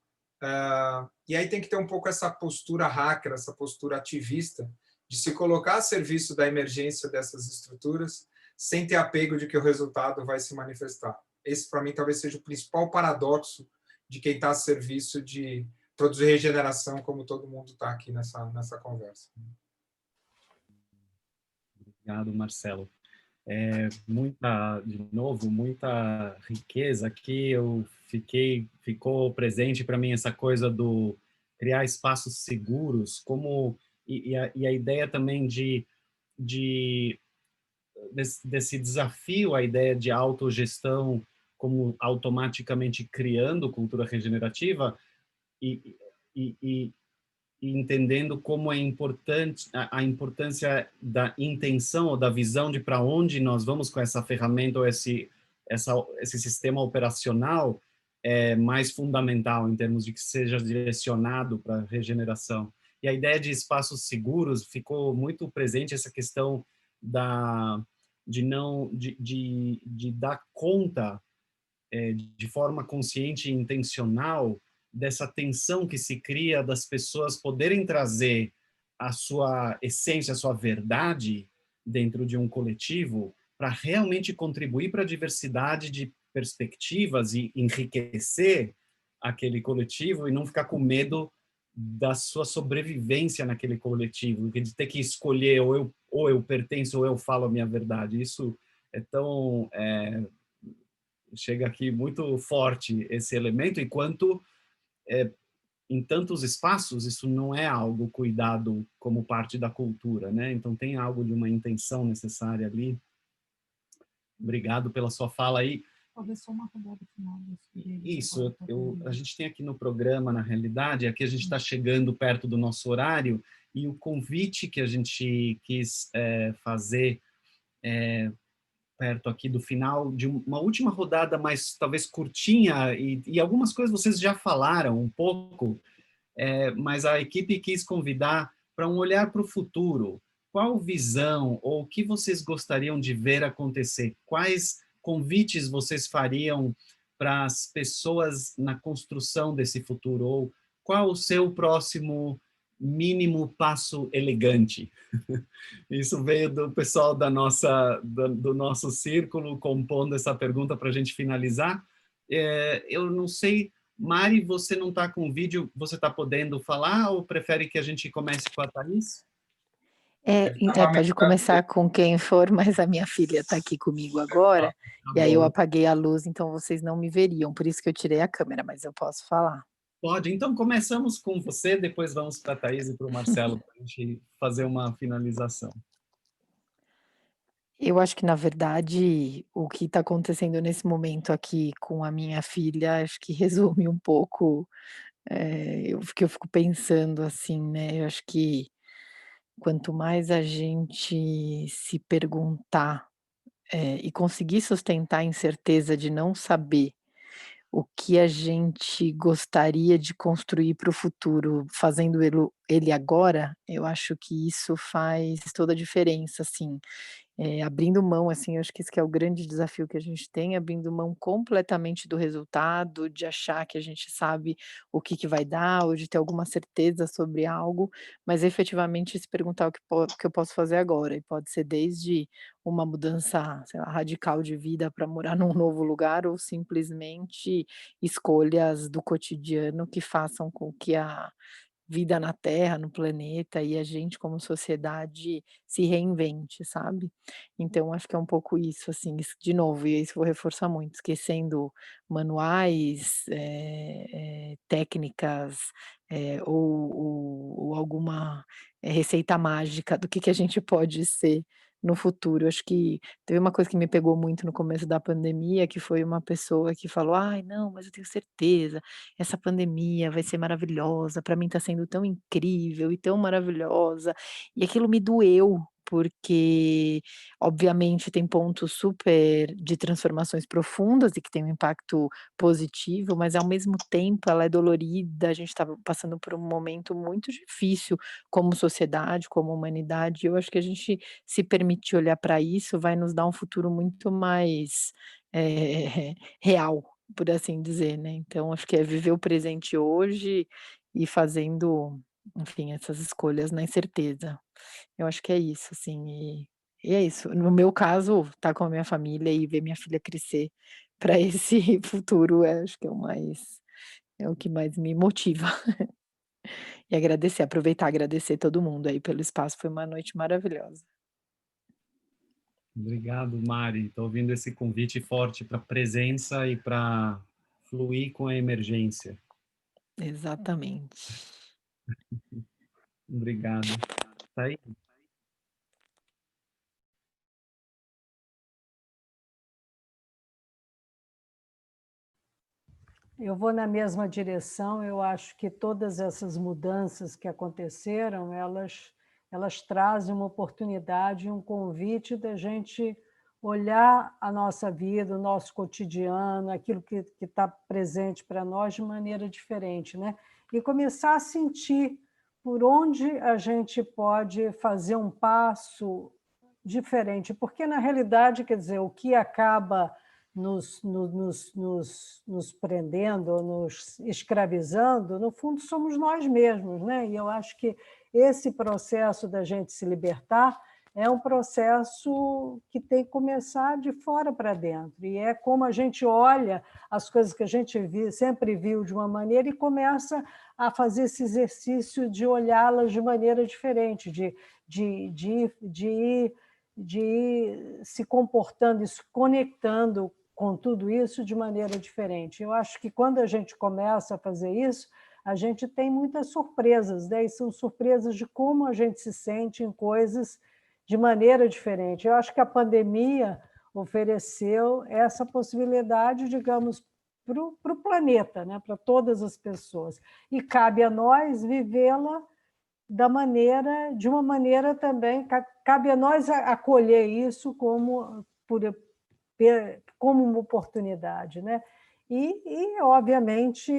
E aí tem que ter um pouco essa postura hacker, essa postura ativista, de se colocar a serviço da emergência dessas estruturas, sem ter apego de que o resultado vai se manifestar. Esse, para mim, talvez seja o principal paradoxo de quem está a serviço de produzir regeneração, como todo mundo está aqui nessa conversa. Obrigado, Marcelo. De novo, muita riqueza aqui. Ficou presente para mim essa coisa do criar espaços seguros, e a ideia também desse desafio, a ideia de autogestão como automaticamente criando cultura regenerativa e entendendo como é importante a importância da intenção ou da visão de para onde nós vamos com essa ferramenta ou esse sistema operacional é mais fundamental em termos de que seja direcionado para a regeneração. E a ideia de espaços seguros ficou muito presente, essa questão de dar conta de forma consciente e intencional dessa tensão que se cria das pessoas poderem trazer a sua essência, a sua verdade dentro de um coletivo para realmente contribuir para a diversidade de perspectivas e enriquecer aquele coletivo e não ficar com medo da sua sobrevivência naquele coletivo, de ter que escolher ou eu pertenço ou eu falo a minha verdade. Isso é tão... chega aqui muito forte esse elemento, enquanto em tantos espaços isso não é algo cuidado como parte da cultura, né? Então tem algo de uma intenção necessária ali. Obrigado pela sua fala aí. Talvez só uma rodada final. Isso, a gente tem aqui no programa, na realidade, aqui a gente está chegando perto do nosso horário, e o convite que a gente quis fazer perto aqui do final de uma última rodada, mais talvez curtinha, e algumas coisas vocês já falaram um pouco, mas a equipe quis convidar para um olhar para o futuro. Qual visão ou o que vocês gostariam de ver acontecer? Quais convites vocês fariam para as pessoas na construção desse futuro? Ou qual o seu próximo mínimo passo elegante? Isso veio do pessoal do nosso círculo compondo essa pergunta para a gente finalizar. Eu não sei, Mari, você não está com vídeo, você está podendo falar ou prefere que a gente comece com a Thaís? Então pode começar com quem for, mas a minha filha está aqui comigo agora, Tá e aí eu bom. apaguei a luz, então vocês não me veriam, por isso que eu tirei a câmera, mas eu posso falar. Pode, então começamos com você, depois vamos para a Thaís e para o Marcelo, para a gente fazer uma finalização. Eu acho que, na verdade, o que está acontecendo nesse momento aqui com a minha filha, acho que resume um pouco, o que eu fico pensando, assim, né, eu acho que quanto mais a gente se perguntar, e conseguir sustentar a incerteza de não saber o que a gente gostaria de construir para o futuro, fazendo ele agora, eu acho que isso faz toda a diferença, assim. Abrindo mão, assim, eu acho que esse que é o grande desafio que a gente tem, abrindo mão completamente do resultado, de achar que a gente sabe o que que vai dar, ou de ter alguma certeza sobre algo, mas efetivamente se perguntar o que eu posso fazer agora, e pode ser desde uma mudança, sei lá, radical de vida para morar num novo lugar, ou simplesmente escolhas do cotidiano que façam com que a vida na Terra, no planeta e a gente como sociedade se reinvente, sabe. Então acho que é um pouco isso, assim, de novo, e isso eu vou reforçar muito, esquecendo manuais, técnicas, ou alguma, receita mágica do que a gente pode ser no futuro. Acho que teve uma coisa que me pegou muito no começo da pandemia, que foi uma pessoa que falou: "Ai, não, mas eu tenho certeza, essa pandemia vai ser maravilhosa, para mim está sendo tão incrível e tão maravilhosa", e aquilo me doeu, porque obviamente tem pontos super de transformações profundas e que tem um impacto positivo, mas ao mesmo tempo ela é dolorida, a gente estava passando por um momento muito difícil como sociedade, como humanidade, e eu acho que a gente se permitir olhar para isso vai nos dar um futuro muito mais, real, por assim dizer, né. Então acho que é viver o presente hoje e fazendo, enfim, essas escolhas na incerteza. Eu acho que é isso, assim, e é isso. No meu caso, estar com a minha família e ver minha filha crescer para esse futuro, acho que é o que mais me motiva. E agradecer, aproveitar, agradecer todo mundo aí pelo espaço, foi uma noite maravilhosa. Obrigado, Mari. Estou ouvindo esse convite forte para presença e para fluir com a emergência. Exatamente. Obrigado. Tá aí? Eu vou na mesma direção, eu acho que todas essas mudanças que aconteceram, elas trazem uma oportunidade, um convite da gente olhar a nossa vida, o nosso cotidiano, aquilo que está presente para nós de maneira diferente, né? E começar a sentir por onde a gente pode fazer um passo diferente, porque na realidade, quer dizer, o que acaba nos prendendo, nos escravizando, no fundo somos nós mesmos, né? E eu acho que esse processo da gente se libertar é um processo que tem que começar de fora para dentro, e é como a gente olha as coisas que a gente sempre viu de uma maneira e começa a fazer esse exercício de olhá-las de maneira diferente, de ir se comportando e se conectando com tudo isso de maneira diferente. Eu acho que quando a gente começa a fazer isso, a gente tem muitas surpresas, né? E são surpresas de como a gente se sente em coisas de maneira diferente. Eu acho que a pandemia ofereceu essa possibilidade, digamos, para o planeta, né? Para todas as pessoas. E cabe a nós vivê-la de uma maneira também, cabe a nós acolher isso como uma oportunidade, né? Obviamente,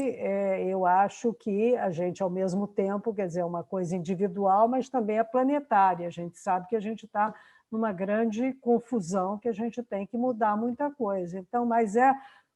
eu acho que a gente, ao mesmo tempo, quer dizer, é uma coisa individual, mas também é planetária. A gente sabe que a gente está numa grande confusão, que a gente tem que mudar muita coisa. Então, mas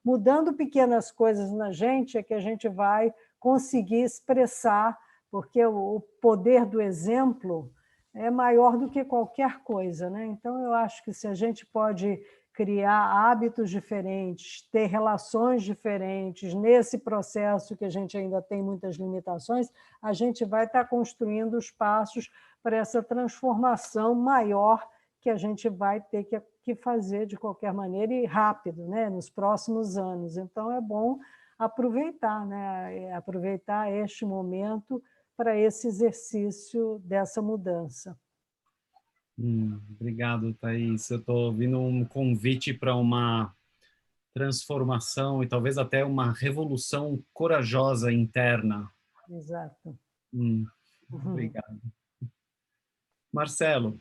mudando pequenas coisas na gente é que a gente vai conseguir expressar, porque o poder do exemplo é maior do que qualquer coisa, né? Então, eu acho que se a gente pode criar hábitos diferentes, ter relações diferentes, nesse processo que a gente ainda tem muitas limitações, a gente vai estar construindo os passos para essa transformação maior que a gente vai ter que fazer de qualquer maneira e rápido, né? Nos próximos anos. Então, é bom aproveitar, né? Aproveitar este momento para esse exercício dessa mudança. Obrigado, Thaís. Eu estou ouvindo um convite para uma transformação e talvez até uma revolução corajosa interna. Exato. Obrigado. Marcelo.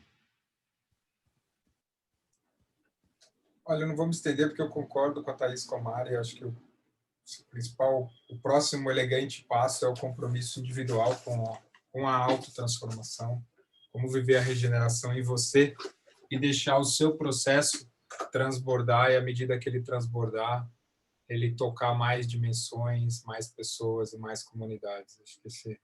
Olha, eu não vou me estender porque eu concordo com a Thaís Comari. Eu acho que o próximo elegante passo é o compromisso individual com a autotransformação, como viver a regeneração em você e deixar o seu processo transbordar, e à medida que ele transbordar, ele tocar mais dimensões, mais pessoas e mais comunidades. Acho que essa é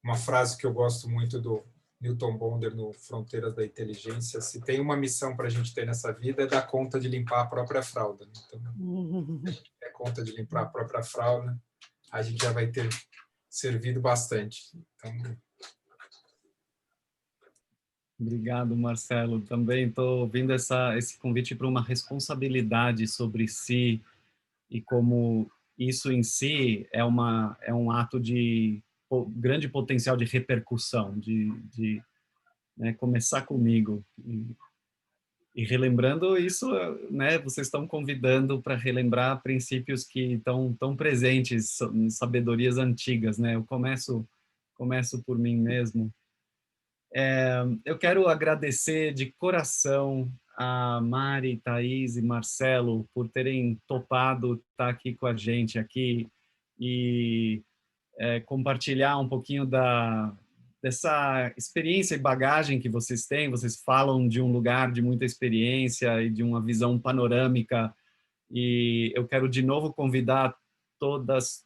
uma frase que eu gosto muito do Newton Bonder no Fronteiras da Inteligência: se tem uma missão para a gente ter nessa vida, é dar conta de limpar a própria fralda. Então, se a gente der conta de limpar a própria fralda, a gente já vai ter servido bastante. Então, obrigado, Marcelo. Também estou ouvindo esse convite para uma responsabilidade sobre si e como isso em si é um ato de grande potencial de repercussão, de né, começar comigo. E relembrando isso, né, vocês estão convidando para relembrar princípios que estão tão presentes, sabedorias antigas, né? Eu começo por mim mesmo. Eu quero agradecer de coração a Mari, Thaís e Marcelo por terem topado estar aqui com a gente aqui e compartilhar um pouquinho dessa experiência e bagagem que vocês têm. Vocês falam de um lugar de muita experiência e de uma visão panorâmica, e eu quero de novo convidar todos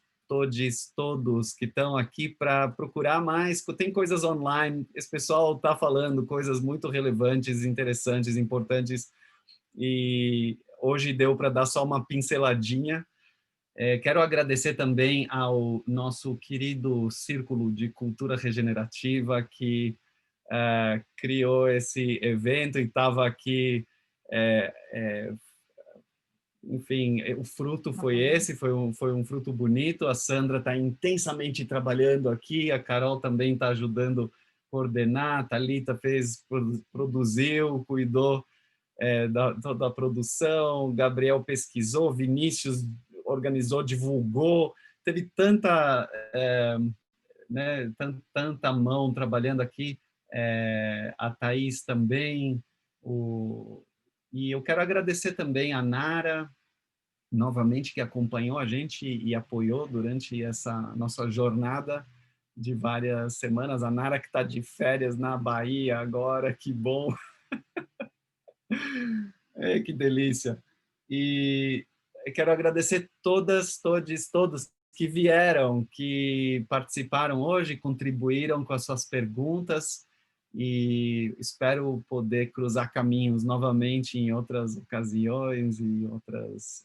que estão aqui para procurar mais. Tem coisas online, esse pessoal está falando coisas muito relevantes, interessantes, importantes, e hoje deu para dar só uma pinceladinha. Quero agradecer também ao nosso querido Círculo de Cultura Regenerativa, que criou esse evento e estava aqui. Enfim, o fruto foi esse, foi um fruto bonito. A Sandra está intensamente trabalhando aqui, a Carol também está ajudando a coordenar, a Thalita produziu, cuidou da produção, Gabriel pesquisou, Vinícius organizou, divulgou, teve tanta mão trabalhando aqui, a Thaís também, e eu quero agradecer também a Nara, novamente, que acompanhou a gente e apoiou durante essa nossa jornada de várias semanas. A Nara, que está de férias na Bahia agora, que bom! Que delícia! E quero agradecer todos que vieram, que participaram hoje, contribuíram com as suas perguntas, e espero poder cruzar caminhos novamente em outras ocasiões e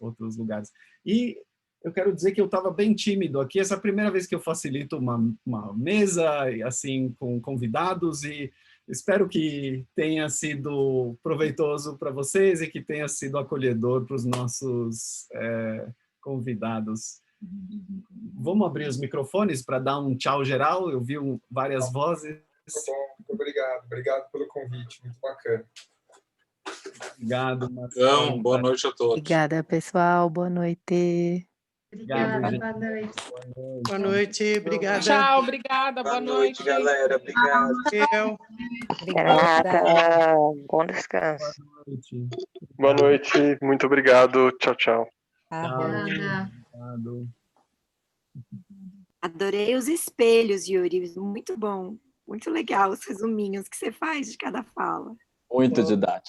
outros lugares. E eu quero dizer que eu estava bem tímido aqui, essa é a primeira vez que eu facilito uma mesa assim com convidados, e espero que tenha sido proveitoso para vocês e que tenha sido acolhedor para os nossos convidados. Vamos abrir os microfones para dar um tchau geral? Eu vi várias vozes. Muito bom, muito obrigado. Obrigado pelo convite, muito bacana. Obrigado, Marcelo. Então, boa noite a todos. Obrigada, pessoal. Boa noite. Obrigada, boa noite. Boa noite, obrigada. Tchau, obrigada, boa noite. Galera. Obrigado. Obrigada. Bom descanso. Boa noite, muito obrigado. Tchau, tchau. Obrigado. Adorei os espelhos, Yuri. Muito bom. Muito legal os resuminhos que você faz de cada fala. Muito didático.